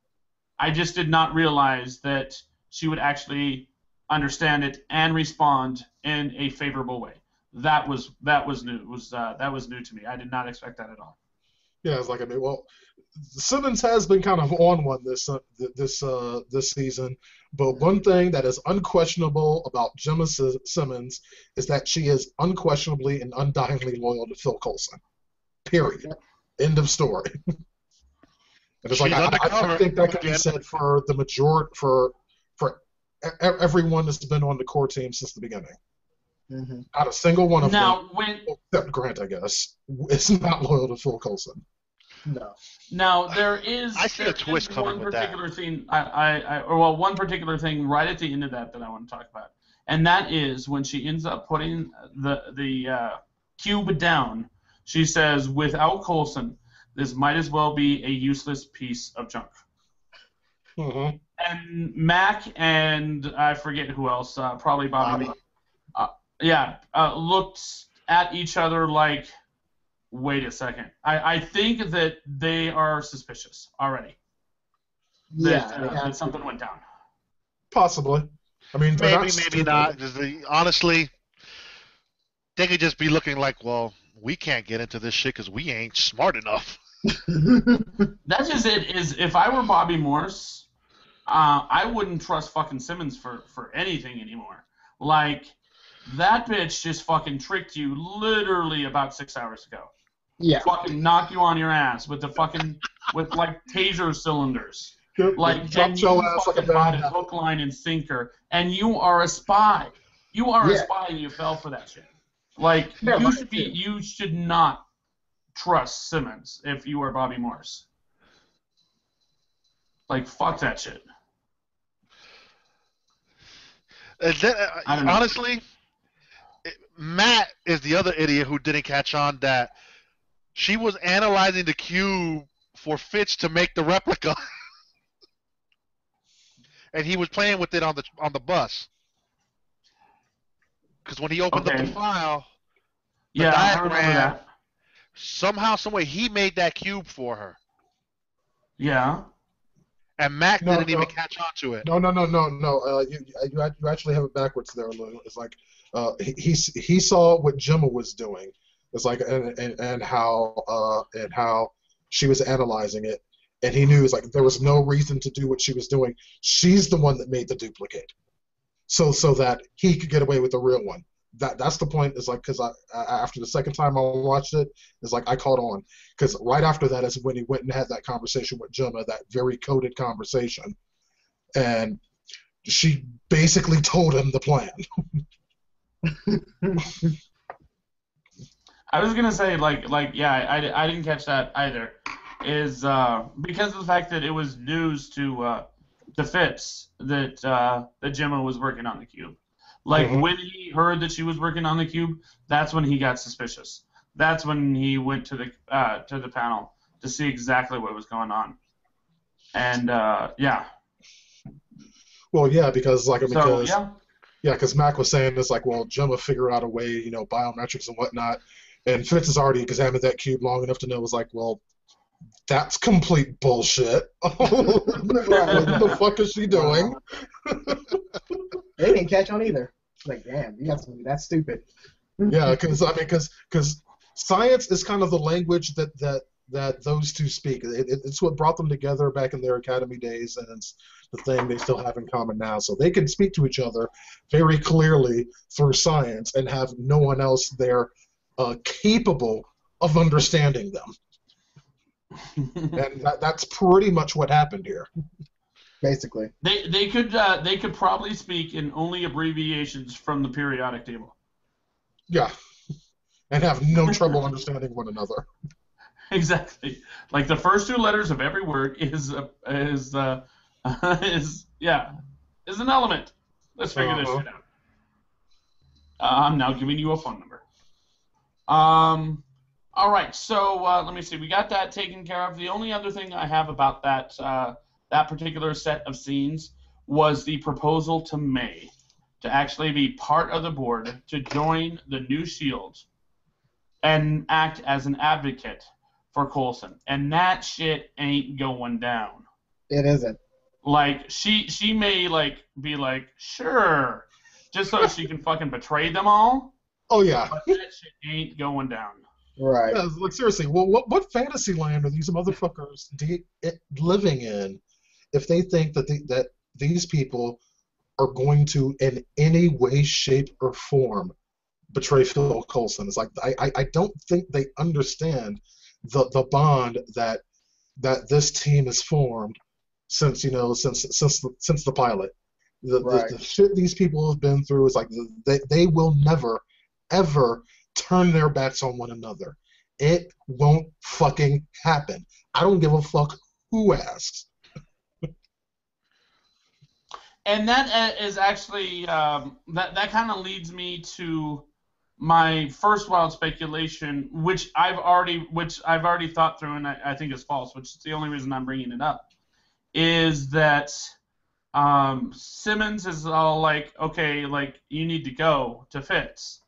I just did not realize that she would actually understand it and respond in a favorable way. That was new. That was new to me. I did not expect that at all. Yeah, it's like Simmons has been kind of on one this season, but one thing that is unquestionable about Gemma Simmons is that she is unquestionably and undyingly loyal to Phil Coulson. Period. End of story. And it's like I think that can be said for the majority for everyone that's been on the core team since the beginning. Mm-hmm. Not a single one of them, except Grant, I guess, is not loyal to Phil Coulson. No. Now there is. I see a twist coming with that. One particular thing. One particular thing right at the end of that I want to talk about, and that is when she ends up putting the cube down. She says, "Without Coulson, this might as well be a useless piece of junk." Mm-hmm. And Mac and I forget who else, probably Bobby. Looked at each other like, wait a second. I think that they are suspicious already. That something went down. Possibly. I mean, maybe not. Honestly, they could just be looking like, well, we can't get into this shit because we ain't smart enough. That's just it. Is if I were Bobby Morse, I wouldn't trust fucking Simmons for anything anymore. Like, that bitch just fucking tricked you literally about 6 hours ago. Yeah. Fucking knocked you on your ass with like taser cylinders. Yep. Like, and you fucking bought it hook, line, and sinker, and you are a spy. You are a spy, and you fell for that shit. Like, you should not trust Simmons if you are Bobby Morse. Like, fuck that shit. Honestly, Matt is the other idiot who didn't catch on that she was analyzing the cube for Fitz to make the replica, and he was playing with it on the bus. Because when he opened up the file, the diagram, somehow, someway, he made that cube for her. Yeah. And Mac didn't even catch on to it. No. You actually have it backwards there, Lou. It's like he saw what Gemma was doing. It's like and how she was analyzing it, and he knew like there was no reason to do what she was doing. She's the one that made the duplicate, so that he could get away with the real one. That's the point. Is like because after the second time I watched it, it's like I caught on because right after that is when he went and had that conversation with Gemma, that very coded conversation, and she basically told him the plan. I was gonna say yeah, I didn't catch that either. Is because of the fact that it was news to Fitz that Gemma was working on the cube. Like when he heard that she was working on the cube, that's when he got suspicious. That's when he went to the panel to see exactly what was going on. And yeah. Well, yeah, because yeah, because Mac was saying it's like, well, Gemma figured out a way, biometrics and whatnot, and Fitz has already examined that cube long enough to know it's like, well, that's complete bullshit. What the fuck is she doing? They didn't catch on either. It's like, damn, you got something that's stupid. Yeah, because science is kind of the language that those two speak. It's what brought them together back in their academy days, and it's the thing they still have in common now. So they can speak to each other very clearly through science and have no one else there capable of understanding them. And that's pretty much what happened here. Basically, they could probably speak in only abbreviations from the periodic table. Yeah, and have no trouble understanding one another. Exactly. Like the first two letters of every word is an element. Let's figure this shit out. I'm now giving you a phone number. All right. So let me see. We got that taken care of. The only other thing I have about that particular set of scenes was the proposal to May to actually be part of the board to join the new S.H.I.E.L.D. and act as an advocate for Coulson. And that shit ain't going down. It isn't. Like, she may, be like, sure, just so she can fucking betray them all. Oh, yeah. But that shit ain't going down. Right. Yeah, like, seriously, well, what fantasy land are these motherfuckers living in if they think that these people are going to, in any way, shape, or form, betray Phil Coulson? It's like, I don't think they understand the bond that this team has formed since the pilot. The shit these people have been through is like they will never ever turn their backs on one another. It won't fucking happen. I don't give a fuck who asks. And that is actually that kind of leads me to my first wild speculation, which I've already thought through, and I think is false, which is the only reason I'm bringing it up, is that Simmons is all like, okay, like, you need to go to Fitz.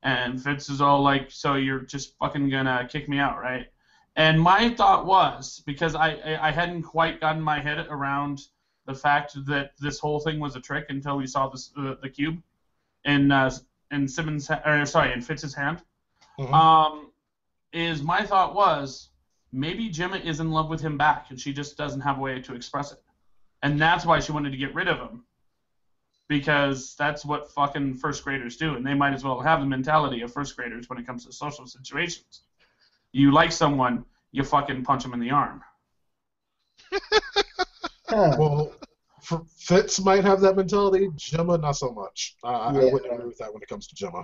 And Fitz is all like, so you're just fucking gonna kick me out, right? And my thought was, because I hadn't quite gotten my head around the fact that this whole thing was a trick until we saw the cube in Fitz's hand. Mm-hmm. Is my thought was, maybe Gemma is in love with him back, and she just doesn't have a way to express it. And that's why she wanted to get rid of him. Because that's what fucking first graders do, and they might as well have the mentality of first graders when it comes to social situations. You like someone, you fucking punch them in the arm. Well, Fitz might have that mentality. Gemma, not so much. I wouldn't agree with that when it comes to Gemma.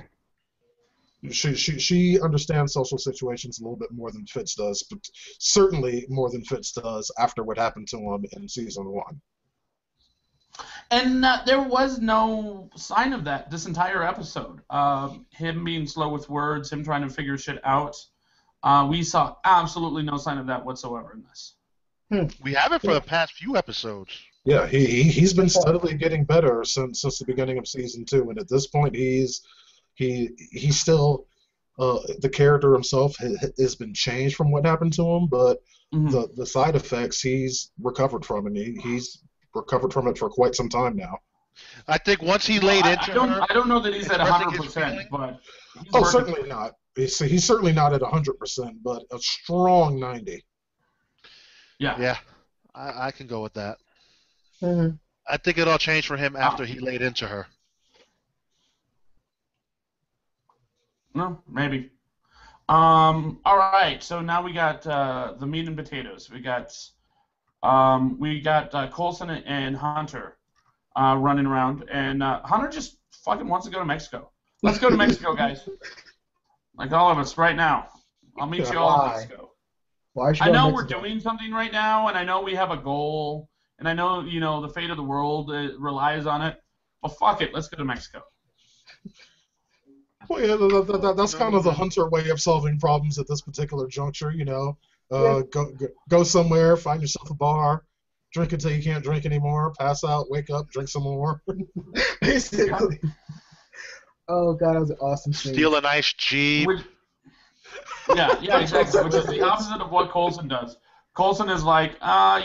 She understands social situations a little bit more than Fitz does, but certainly more than Fitz does after what happened to him in season 1. And there was no sign of that this entire episode. Him being slow with words, him trying to figure shit out. We saw absolutely no sign of that whatsoever in this. We have it for the past few episodes. Yeah, he's been steadily getting better since the beginning of season 2, and at this point he's still the character himself has been changed from what happened to him, but the side effects he's recovered from, and he's recovered from it for quite some time now. I think once he laid into her, I don't know that he's at 100%, but certainly not. He's certainly not at 100%, but a strong 90. Yeah. Yeah, I can go with that. Mm-hmm. I think it all changed for him after he laid into her. No, maybe. All right. So now we got the meat and potatoes. We got Coulson and Hunter running around, and Hunter just fucking wants to go to Mexico. Let's go to Mexico, guys. Like all of us right now. I'll meet you all in Mexico. Why should I go to know we're Mexico? doing something right now, and I know we have a goal, and I know the fate of the world relies on it. But fuck it, let's go to Mexico. Well, yeah, that's kind of the Hunter way of solving problems at this particular juncture, Go somewhere, find yourself a bar, drink until you can't drink anymore, pass out, wake up, drink some more. Basically. Oh god, that was an awesome scene. Steal a nice Jeep. Yeah, exactly. Which is the opposite of what Coulson does. Coulson is like,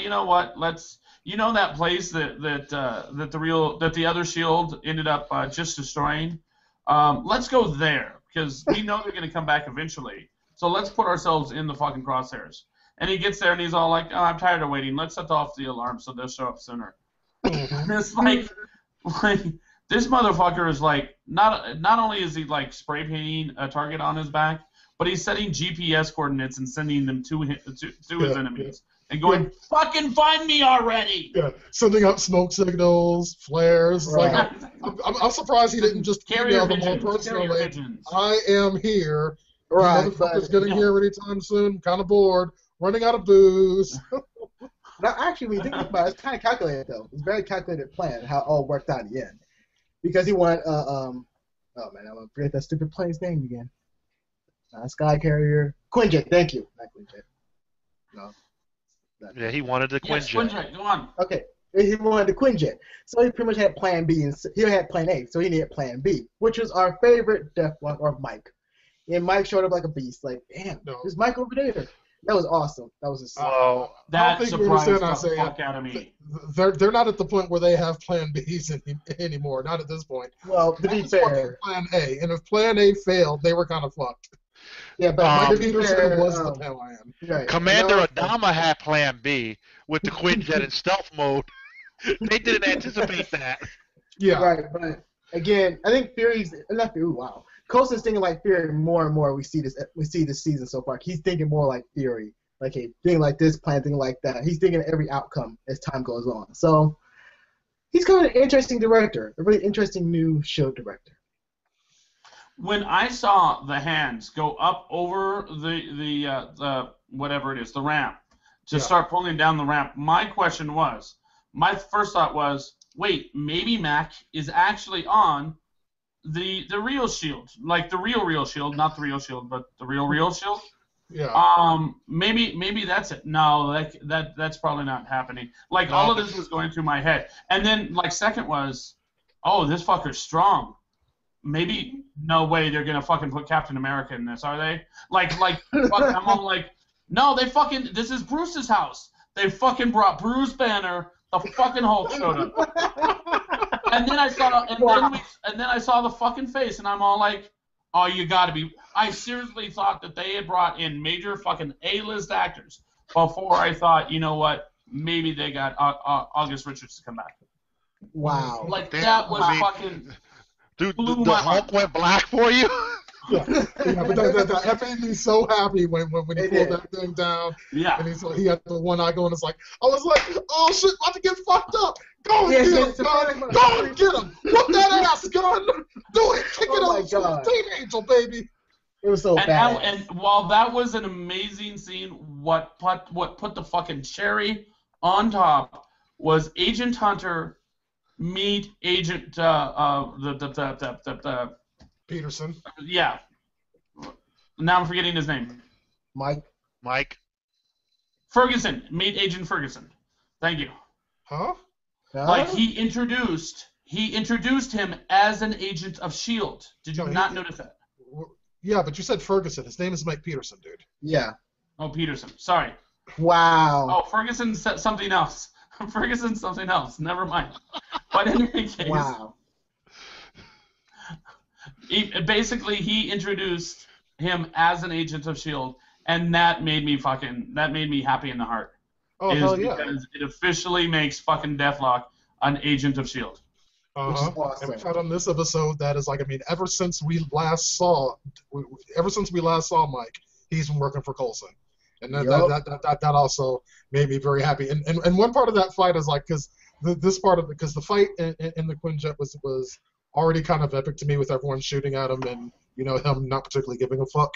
you know what? That place that the other Shield ended up just destroying. Let's go there because we know they're going to come back eventually. So let's put ourselves in the fucking crosshairs. And he gets there and he's all like, "Oh, I'm tired of waiting. Let's set off the alarm so they'll show up sooner." It's like this motherfucker is like not only is he like spray painting a target on his back, but he's setting GPS coordinates and sending them to his enemies and going, "Fucking find me already!" Yeah, sending up smoke signals, flares. Right. Like, I'm surprised he didn't just email them all personally. I am here. Right, Motherfucker's getting here anytime soon. Kind of bored. Running out of booze. Now, actually, when you think about it, it's kind of calculated, though. It's a very calculated plan, how it all worked out in the end. Because he wanted, oh man, I'm going to forget that stupid plane's name again. Skye Carrier. Quinjet, thank you. Not Quinjet. No. Yeah, he wanted the Quinjet. Yes, Quinjet, go on. Okay, he wanted the Quinjet. So he pretty much had plan B, and he had plan A, so he needed plan B, which was our favorite Deathwalk, or Mike. And Mike showed up like a beast. Like, damn, there's Mike over there. That was awesome. That was just that surprised the fuck out of me. They're not at the point where they have plan Bs anymore. Not at this point. Well, to be fair, plan A, and if plan A failed, they were kind of fucked. Yeah, but Mike Peterson was the plan. Right. Commander Adama had plan B with the Quinjet in stealth mode. They didn't anticipate that. Yeah. Right, but again, I think Fury's not Fury. Wow. Coulson's thinking like Fury more and more. We see this season so far. He's thinking more like Fury, like hey, thinking like this, plan thinking like that. He's thinking of every outcome as time goes on. So he's kind of an interesting director, a really interesting new show director. When I saw the hands go up over the whatever it is, the ramp, to start pulling down the ramp, my first thought was, wait, maybe Mac is actually on the real shield, like the real shield, not the real shield, but the real shield. Yeah. Maybe that's it. No, that's probably not happening. Like all of this was going through my head, and then like second was, oh, this fucker's strong. Maybe no way they're gonna fucking put Captain America in this, are they? Like fuck, I'm all like, no, this is Bruce's house. They fucking brought Bruce Banner. The fucking Hulk showed up. And then I saw the fucking face, and I'm all like, oh, you gotta be. I seriously thought that they had brought in major fucking A-list actors before I thought, you know what, maybe they got August Richards to come back. Wow. Like that was fucking. Dude, the Hulk went black for you? Yeah, but that made me so happy when he pulled that thing down. Yeah. And he had the one eye going. It's like, I was like, oh shit, about to get fucked up. Go and get him, gun. Go and get him. Whoop that ass, gun. Do it. Kick it up. Team Angel, baby. It was so bad. And while that was an amazing scene, what put the fucking cherry on top was Agent Hunter meet Agent Peterson. Yeah. Now I'm forgetting his name. Mike. Ferguson. Meet Agent Ferguson. Thank you. Huh? Like he introduced him as an agent of S.H.I.E.L.D. Did you not notice that? Yeah, but you said Ferguson. His name is Mike Peterson, dude. Yeah. Oh, Peterson. Sorry. Wow. Oh, Ferguson said something else. Ferguson's something else. Never mind. But in any case. Wow. Basically, he introduced him as an agent of S.H.I.E.L.D., and that made me happy in the heart. Oh, is hell yeah. because it officially makes fucking Deathlock an agent of S.H.I.E.L.D. Which is And awesome. we found on this episode that is like, I mean, ever since we last saw Mike, he's been working for Coulson, and that also made me very happy. And one part of that fight is like, because the fight in the Quinjet was already kind of epic to me with everyone shooting at him and him not particularly giving a fuck.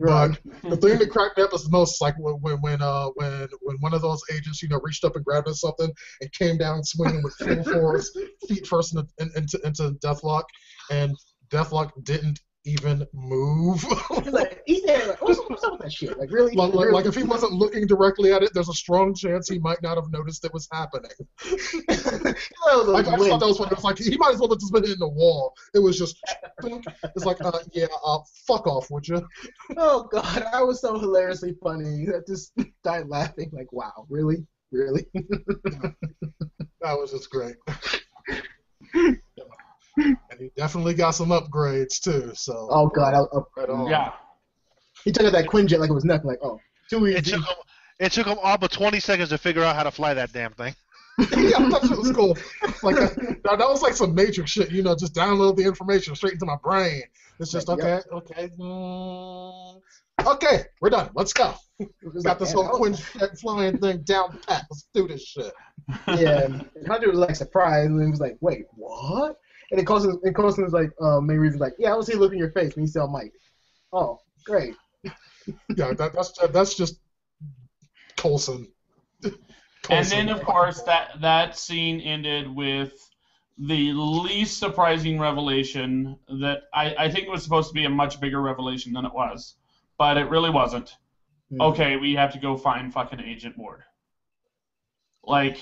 Right. But the thing that cracked me up is the most like when one of those agents reached up and grabbed us something and came down swinging with full force, feet first into Deathlock, and Deathlock didn't even move. He's there, like, what's up with that shit? Like, really? Like if he wasn't looking directly at it, there's a strong chance he might not have noticed it was happening. I just thought that was funny. It was like, he might as well have just been hitting the wall. It was just, it's like, fuck off, would you? Oh, God, I was so hilariously funny. I just died laughing. Like, wow, really? Really? That was just great. And he definitely got some upgrades too. So. Oh God, Yeah. He took out that Quinjet like it was nothing. Like, oh, too easy. It took him all but 20 seconds to figure out how to fly that damn thing. Yeah, that shit was cool. Like that was like some Matrix shit. Just download the information straight into my brain. It's just okay. Okay, we're done. Let's go. Got this whole Quinjet flying thing down pat. Let's do this shit. Yeah, and Hunter was like surprised, and he was like, "Wait, what?" And then Coulson was like, main reason like, "Yeah, I was see a look in your face when you saw Mike." Oh, great. Yeah, that's just Coulson. And then, of course, that scene ended with the least surprising revelation that I think it was supposed to be a much bigger revelation than it was, but it really wasn't. Mm-hmm. Okay, we have to go find fucking Agent Ward. Like,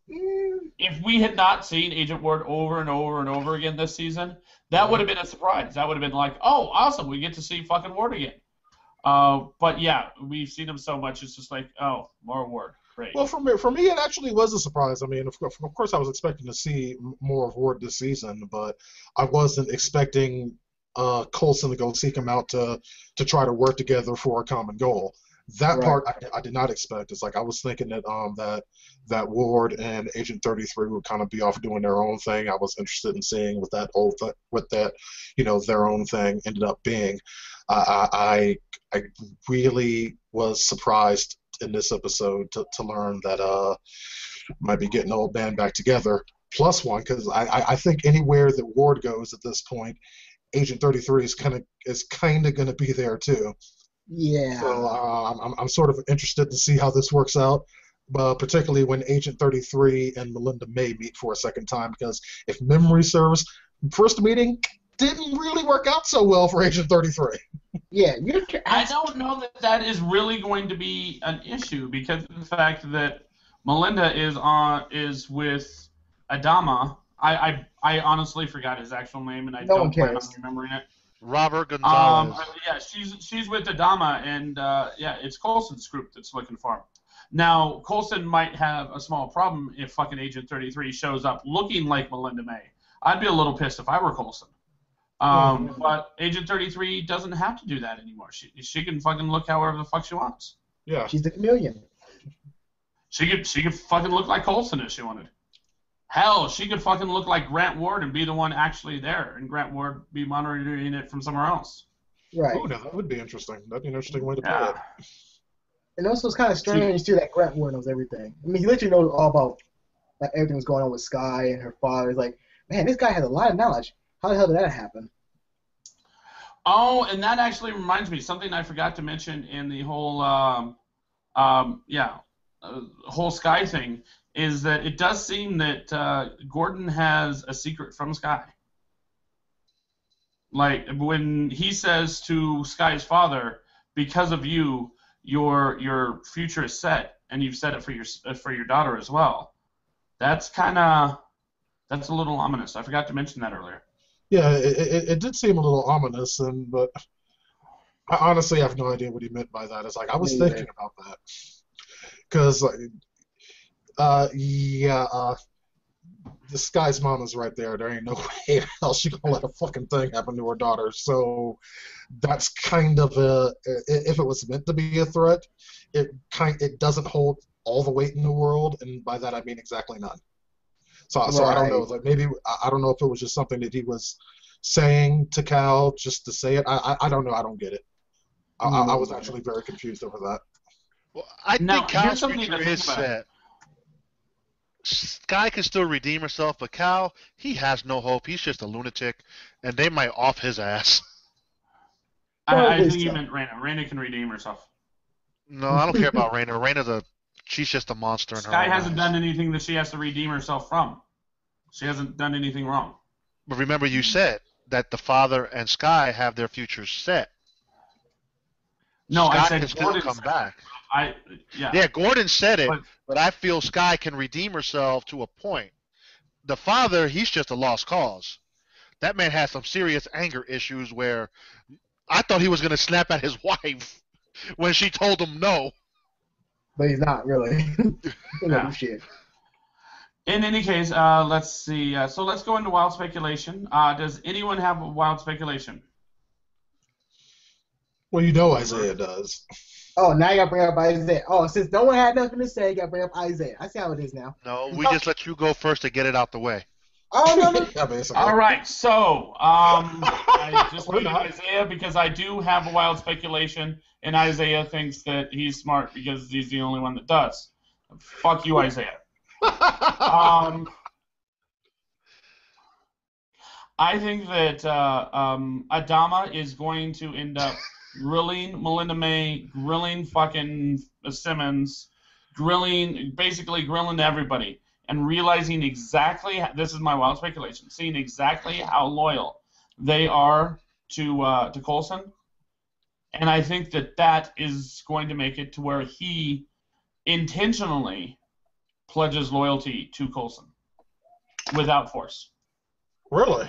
if we had not seen Agent Ward over and over and over again this season, that would have been a surprise. That would have been like, oh, awesome, we get to see fucking Ward again. But yeah, we've seen him so much, it's just like, oh, more Ward. Great. Well, for me, it actually was a surprise. I mean, of course, I was expecting to see more of Ward this season, but I wasn't expecting Coulson to go seek him out to try to work together for a common goal. That part I did not expect. It's like I was thinking that that Ward and Agent 33 would kind of be off doing their own thing. I was interested in seeing what their own thing ended up being. I really was surprised in this episode to learn that might be getting the old band back together plus one, because I think anywhere that Ward goes at this point, Agent 33 is kind of going to be there too. Yeah. So I'm sort of interested to see how this works out, particularly when Agent 33 and Melinda May meet for a second time, because if memory serves, first meeting didn't really work out so well for Agent 33. Yeah, I don't know that is really going to be an issue, because of the fact that Melinda is with Adama. I honestly forgot his actual name, and I don't plan on remembering it. Robert Gonzalez. Yeah, she's with Adama, and it's Coulson's group that's looking for him. Now, Coulson might have a small problem if fucking Agent 33 shows up looking like Melinda May. I'd be a little pissed if I were Coulson. But Agent 33 doesn't have to do that anymore. She can fucking look however the fuck she wants. Yeah. She's the chameleon. She could fucking look like Coulson if she wanted. Hell, she could fucking look like Grant Ward and be the one actually there, and Grant Ward be monitoring it from somewhere else. Right. Oh, that would be interesting. That'd be an interesting way to play it. And also, it's kind of strange too that Grant Ward knows everything. I mean, he literally knows all about everything that's going on with Skye and her father. It's like, man, this guy has a lot of knowledge. How the hell did that happen? Oh, and that actually reminds me, something I forgot to mention in the whole whole Skye thing is that it does seem that Gordon has a secret from Skye. Like when he says to Skye's father, "Because of you, your future is set, and you've set it for your daughter as well." That's a little ominous. I forgot to mention that earlier. Yeah, it did seem a little ominous, but I honestly have no idea what he meant by that. It's like I was thinking about that because, this guy's mom is right there. There ain't no way in hell she gonna let a fucking thing happen to her daughter. So that's kind of if it was meant to be a threat, it doesn't hold all the weight in the world, and by that I mean exactly none. So I don't know. Like maybe I don't know if it was just something that he was saying to Cal just to say it. I don't know. I don't get it. I was actually very confused over that. Well, I think here's Cal's something future to think is about. set. Skye can still redeem herself, but Cal, he has no hope. He's just a lunatic, and they might off his ass. I think you meant Raina. Raina can redeem herself. No, I don't care about Raina. She's just a monster in her own Skye hasn't eyes. done anything that she has to redeem herself from. She hasn't done anything wrong. But remember, you said that the father and Skye have their futures set. No, Skye I said can still Gordon come said back. Yeah, Gordon said it, but I feel Skye can redeem herself to a point. The father, he's just a lost cause. That man has some serious anger issues where I thought he was going to snap at his wife when she told him no. But he's not really. No shit. In any case, let's see. So let's go into wild speculation. Does anyone have a wild speculation? Well, you know Isaiah does. Oh, now you got to bring up Isaiah. Oh, since no one had nothing to say, you got to bring up Isaiah. I see how it is now. No, we just let you go first to get it out the way. Oh, no. Yeah, basically. All right, so I just muted Isaiah because I do have a wild speculation, and Isaiah thinks that he's smart because he's the only one that does. Fuck you, Isaiah. I think that Adama is going to end up grilling Melinda May, grilling fucking Simmons, basically grilling everybody, and realizing exactly, this is my wild speculation, seeing exactly how loyal they are to Coulson, and I think that is going to make it to where he intentionally pledges loyalty to Coulson without force. Really?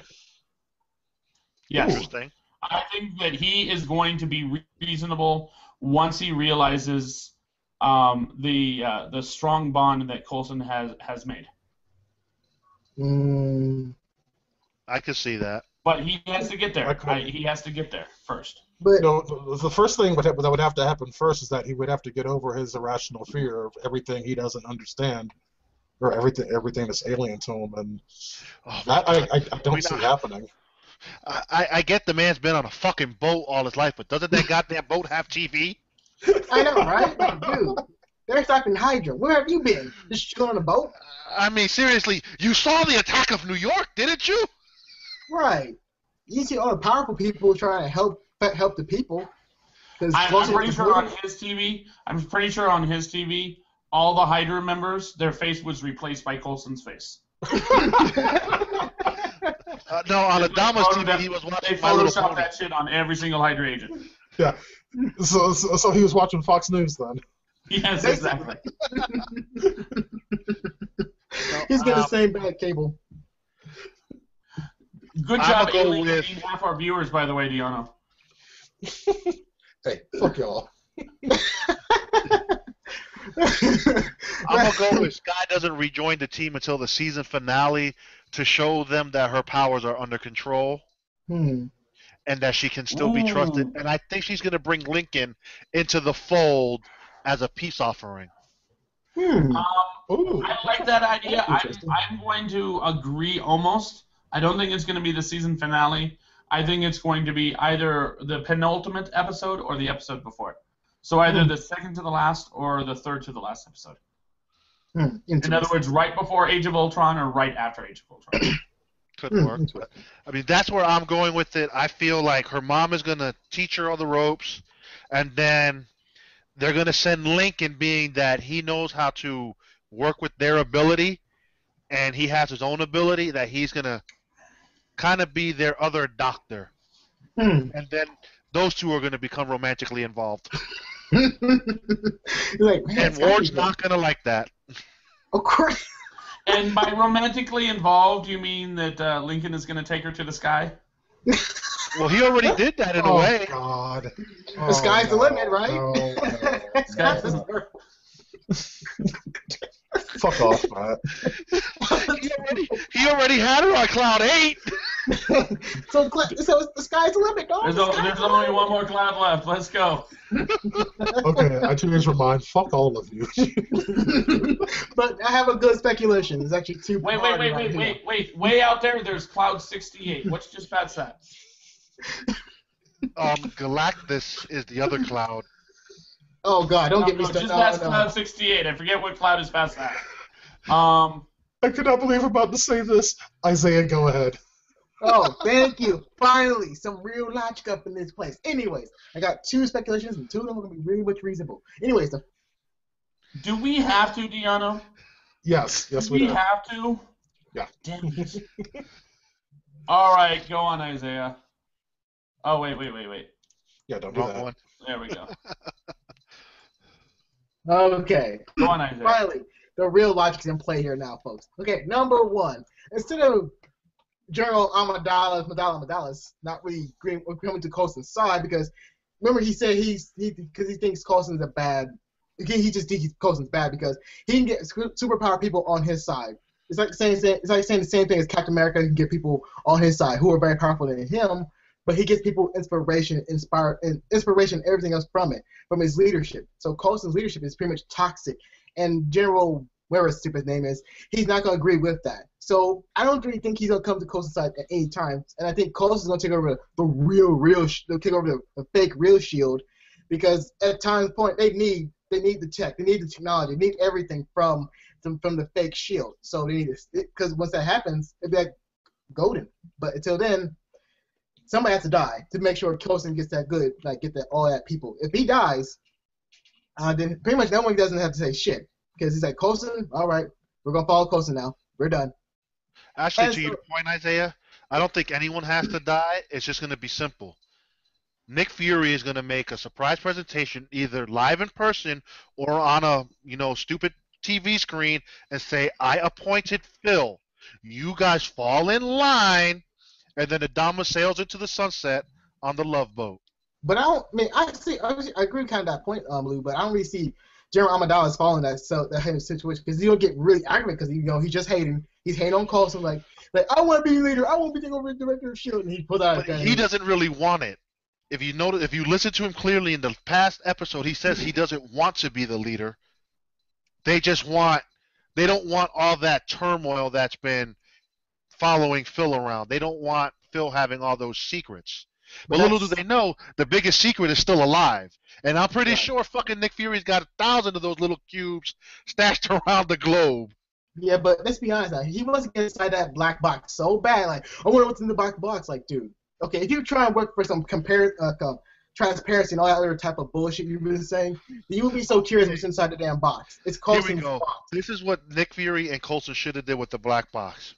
Yes. Interesting. I think that he is going to be reasonable once he realizes the strong bond that Coulson has made. I could see that. But he has to get there. He has to get there first. But the first thing that would have to happen first is that he would have to get over his irrational fear of everything he doesn't understand, or everything that's alien to him, and I don't see happening. I get the man's been on a fucking boat all his life, but doesn't that goddamn boat have TV? I know, right? Dude, they're stopping Hydra. Where have you been? Just chilling on a boat? I mean, seriously, you saw the attack of New York, didn't you? Right. You see all the powerful people trying to help the people. I'm pretty sure on his TV, all the Hydra members, their face was replaced by Coulson's face. No, on Adama's TV, he was watching My Little Pony. They photoshopped that shit on every single Hydra agent. Yeah. So he was watching Fox News then. Yes, exactly. He's getting the same bad cable. Good job alienating half our viewers, by the way, Deanna. Hey, fuck y'all. I'm gonna go with Skye doesn't rejoin the team until the season finale to show them that her powers are under control and that she can still be trusted. And I think she's gonna bring Lincoln into the fold as a peace offering. I like that idea. I'm going to agree almost. I don't think it's going to be the season finale. I think it's going to be either the penultimate episode or the episode before it. So either the second to the last or the third to the last episode. In other words, right before Age of Ultron or right after Age of Ultron. Could work. I mean, that's where I'm going with it. I feel like her mom is going to teach her all the ropes, and then they're going to send Lincoln, being that he knows how to work with their ability, and he has his own ability, that he's going to kind of be their other doctor. And then those two are going to become romantically involved. Like, and Ward's not going to like that. Of course. And by romantically involved, you mean that Lincoln is going to take her to the sky? Well, he already did that in a way. God. The sky's the limit, right? No. Sky's the limit. Fuck off, Matt. He already had her on Cloud 8. so the sky's the limit, dog. There's only one more cloud left. Let's go. Okay, I changed my mind. Fuck all of you. But I have a good speculation. There's actually two. Wait. Way out there, there's Cloud 68. What's just past that? Galactus is the other cloud. Oh God! Don't get me started. Just past Cloud 68. I forget what cloud is past that. I could not believe I'm about to say this. Isaiah, go ahead. Oh, thank you. Finally, some real logic up in this place. Anyways, I got two speculations, and two of them are going to be really much reasonable. Anyways, do we have to, Deanna? Yes, we do. We have to? Yeah. Damn it. All right, go on, Isaiah. Oh, wait. Yeah, don't do that. One. There we go. Okay. Go on, Isaiah. Finally, the real logic's in play here now, folks. Okay, number one. Instead of General Amadalas not really coming to Coulson's side, because remember he said he thinks Coulson's a bad. He just thinks Coulson's bad because he can get superpowered people on his side. It's like saying the same thing as Captain America. He can get people on his side who are very powerful than him, but he gets people inspiration, everything else from his leadership. So Coulson's leadership is pretty much toxic, and General whatever his stupid name is, he's not going to agree with that. So I don't really think he's going to come to Coulson's side at any time. And I think Coulson's going to take over the fake real shield, because at times point they need the tech, they need the technology, they need everything from the fake shield. So they need it, because once that happens, it'd be like golden. But until then, somebody has to die to make sure Coulson gets that good, like get that all that people. If he dies, then pretty much no one doesn't have to say shit. Because he's like, Coulson, all right, we're going to follow Coulson now. We're done. Actually, to your point, Isaiah, I don't think anyone has to die. It's just going to be simple. Nick Fury is going to make a surprise presentation, either live in person or on a stupid TV screen, and say, I appointed Phil. You guys fall in line, and then Adama sails into the sunset on the Love Boat. But I agree kind of that point, Lou, but I don't really see General Amadalas following that situation, because he'll get really angry because he's just hating. He's hating on Coulson, like I want to be leader. I want to be taking over the director of S.H.I.E.L.D. And he put out. But he doesn't really want it. If you notice, if you listen to him clearly in the past episode, he says he doesn't want to be the leader. They don't want all that turmoil that's been following Phil around. They don't want Phil having all those secrets. But little do they know, the biggest secret is still alive. And I'm pretty sure fucking Nick Fury's got 1,000 of those little cubes stashed around the globe. Yeah, but let's be honest now. He wants to get inside that black box so bad. Like, I wonder what's in the black box. Like, dude, okay, if you try and work for some transparency and all that other type of bullshit you've been saying, then you would be so curious what's inside the damn box. It's Coulson's Here we go. box. This is what Nick Fury and Coulson should have did with the black box.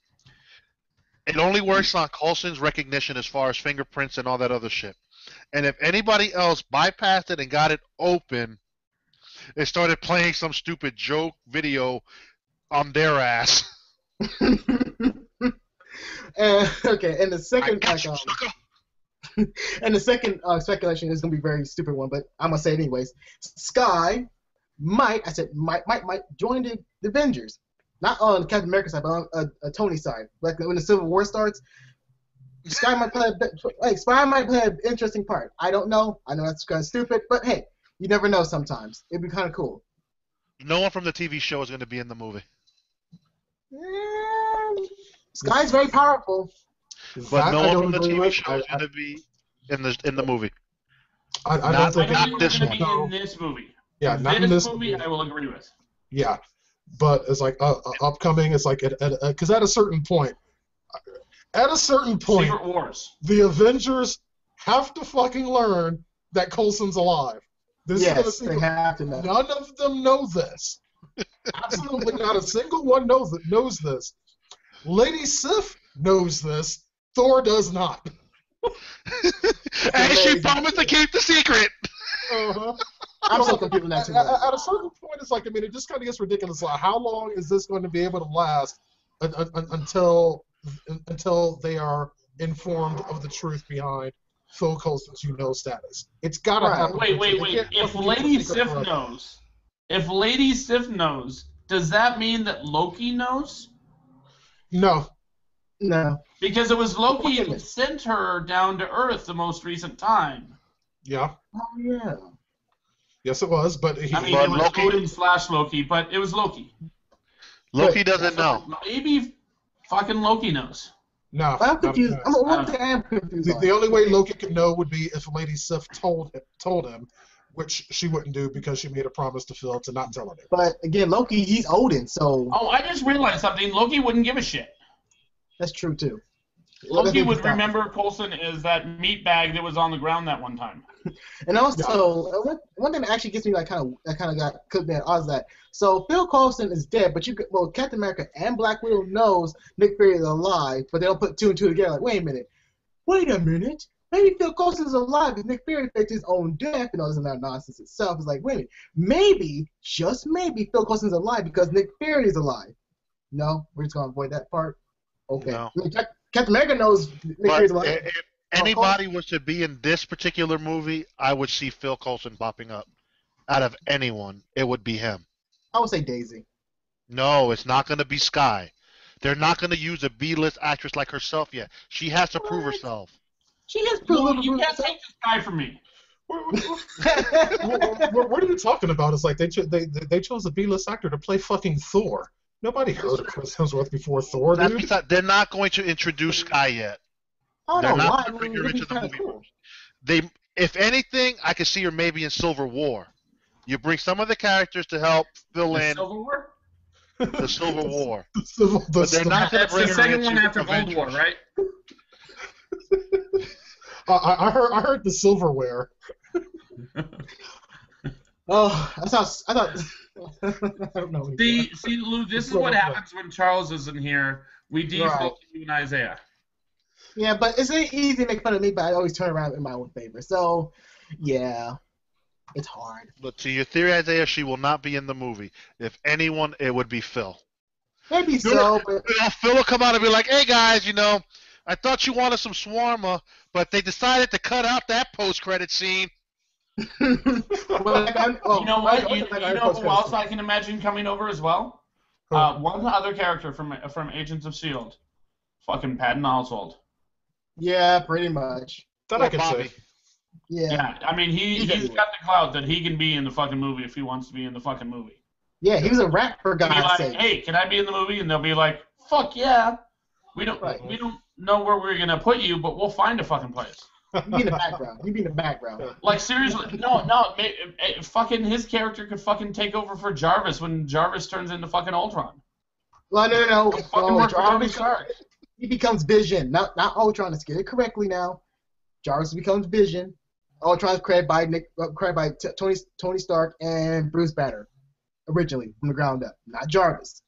It only works on Coulson's recognition as far as fingerprints and all that other shit. And if anybody else bypassed it and got it open, it started playing some stupid joke video on their ass. Okay, and the second speculation is gonna be a very stupid one, but I'm gonna say it anyways. Skye might join the Avengers. Not on Captain America's side, but on Tony's side. Like when the Civil War starts, Skye might play an interesting part. I don't know. I know that's kind of stupid, but hey, you never know sometimes. It'd be kind of cool. No one from the TV show is going to be in the movie. Skye's very powerful. But no one from the TV show is going to be in the movie. I don't think it's going to be in this movie. Yeah, not in this movie. I will agree with. Yeah. But it's like upcoming. It's like because at a certain point, Secret Wars. The Avengers have to fucking learn that Coulson's alive. Yes, they have to know. None of them know this. Absolutely not a single one knows this. Lady Sif knows this. Thor does not. And she promised to keep the secret. Uh-huh. I'm so confused on that too. At a certain point, it's like, I mean, it just kind of gets ridiculous. Like, how long is this going to be able to last until they are informed of the truth behind Phil Coulson's status? It's got to happen. Wait. If Lady Sif knows, does that mean that Loki knows? No. No. Because it was Loki who sent her down to Earth the most recent time. Yeah. Oh yeah. Yes, it was, but I mean, But it was Loki- Odin/Loki, but it was Loki. Loki doesn't know. Maybe fucking Loki knows. no. I'm confused. One thing I'm confused The only way Loki could know would be if Lady Sif told him, which she wouldn't do because she made a promise to Phil to not tell him. But again, Loki, he's Odin, so. Oh, I just realized something. Loki wouldn't give a shit. That's true too. Loki would remember Coulson as that meat bag that was on the ground that one time. And also, one thing that actually gets me kind of got cooked me is that so Phil Coulson is dead, but Captain America and Black Widow knows Nick Fury is alive, but they don't put two and two together. Like, wait a minute, maybe Phil Coulson is alive because Nick Fury faked his own death and all this and that nonsense itself. It's like, wait a minute, maybe just maybe Phil Coulson's alive because Nick Fury is alive. No, we're just gonna avoid that part. Okay. No. I mean, Captain America knows Nick Fury's alive. If anybody was to be in this particular movie, I would see Phil Coulson popping up. Out of anyone, it would be him. I would say Daisy. No, it's not going to be Skye. They're not going to use a B-list actress like herself yet. She has to prove herself. She has No, proven you can't take this guy from me. What are you talking about? It's like they chose a B-list actor to play fucking Thor. Nobody heard of Chris Hemsworth before Thor, That's dude. besides, they're not going to introduce Skye yet. I They're don't know not why. going to bring her into the movie. If anything, I could see her maybe in Civil War. You bring some of the characters to help fill in Civil War? the Civil War. But they're not going to That's bring the her second into one after Cold Avengers. War, right? I heard the silverware. Oh, I thought. I don't know. See, Lou, this is what happens when Charles isn't here. We default to you and Isaiah. Yeah, but it's easy to make fun of me, but I always turn around in my own favor. So, yeah, it's hard. But to your theory, Isaiah, she will not be in the movie. If anyone, it would be Phil. Maybe so, but Phil will come out and be like, "Hey guys, I thought you wanted some shawarma, but they decided to cut out that post-credit scene." You know what? You know who else I can imagine coming over as well? One other character from Agents of S.H.I.E.L.D. Fucking Patton Oswalt. Yeah, pretty much. That I can say. Yeah. I mean, he's got the clout that he can be in the fucking movie if he wants to be in the fucking movie. Yeah, he was a rat for God's like, sake. Hey, can I be in the movie? And they'll be like, fuck yeah. We don't know where we're gonna put you, but we'll find a fucking place. You be in the background. You be in the background. Like seriously, no. Fucking his character could fucking take over for Jarvis when Jarvis turns into fucking Ultron. Well, no. Fucking work for Tony Stark. He becomes Vision, not Ultron. Let's get it correctly now. Jarvis becomes Vision. Ultron's created by Tony Stark and Bruce Banner, originally from the ground up, not Jarvis.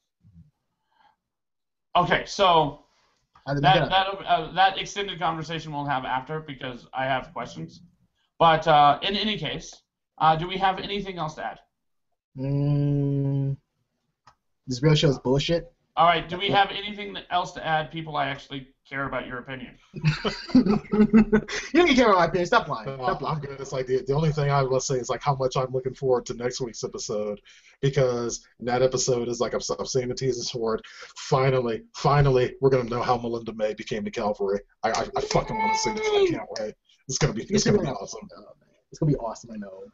Okay, so that extended conversation we'll have after because I have questions. But in any case, do we have anything else to add? This real show is bullshit. All right. Do we have anything else to add? People, I actually care about your opinion. You don't care about my opinion. Stop lying. I'm good. It's like the only thing I will say is like how much I'm looking forward to next week's episode, because in that episode is like I'm seeing the teasers for it. Finally, we're gonna know how Melinda May became the Cavalry. I fucking want to see this. I can't wait. It's gonna be awesome. It's gonna be awesome. I know.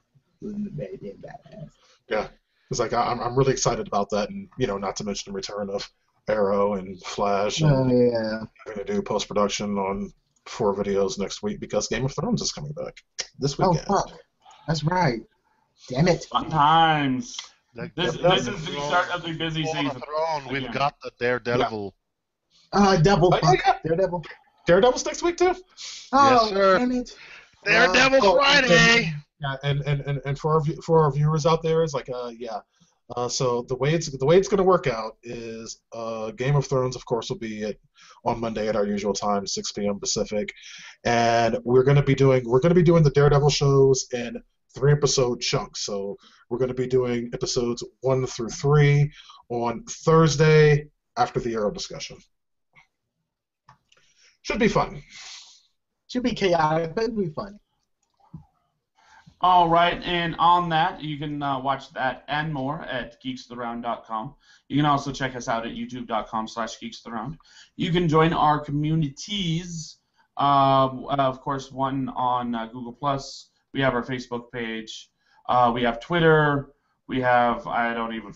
Melinda May being badass. Yeah. It's like I'm really excited about that, and not to mention the return of Arrow and Flash, and having to do post production on 4 videos next week because Game of Thrones is coming back this weekend. Oh fuck, that's right. Damn it. Fun times. This is the start of the busy season. We've got the Daredevil. Daredevil. Daredevil's next week too. Oh, yes, sir. Damn it. Daredevil Friday. Yeah, and for our viewers out there, it's like so the way it's going to work out is Game of Thrones, of course, will be on Monday at our usual time, 6 p.m. Pacific, and we're going to be doing the Daredevil shows in 3-episode chunks. So we're going to be doing episodes 1 through 3 on Thursday after the Arrow discussion. Should be fun. Should be chaotic, but it'll be fun. All right, and on that, you can watch that and more at geekstheround.com. You can also check us out at youtube.com/geekstheround. You can join our communities, of course, one on Google+. We have our Facebook page. We have Twitter. We have, I don't even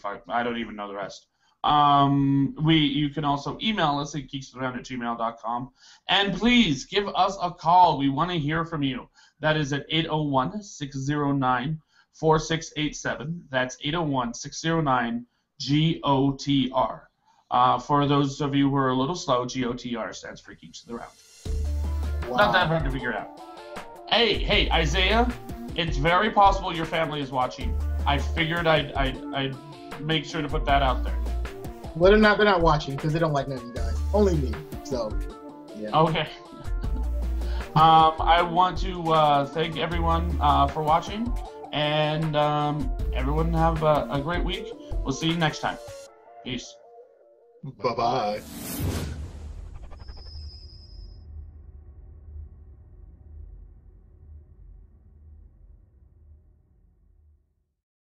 know the rest. You can also email us at geekstheround@gmail.com. And please give us a call. We want to hear from you. That is at 801-609-4687. That's 801-609-GOTR. For those of you who are a little slow, GOTR stands for Geeks of the Round. Wow. Not that hard to figure out. Hey, Isaiah, it's very possible your family is watching. I figured I'd make sure to put that out there. Well, they're not watching because they don't like none of you guys. Only me. So, yeah. Okay. I want to thank everyone for watching, and everyone have a great week. We'll see you next time. Peace. Bye-bye.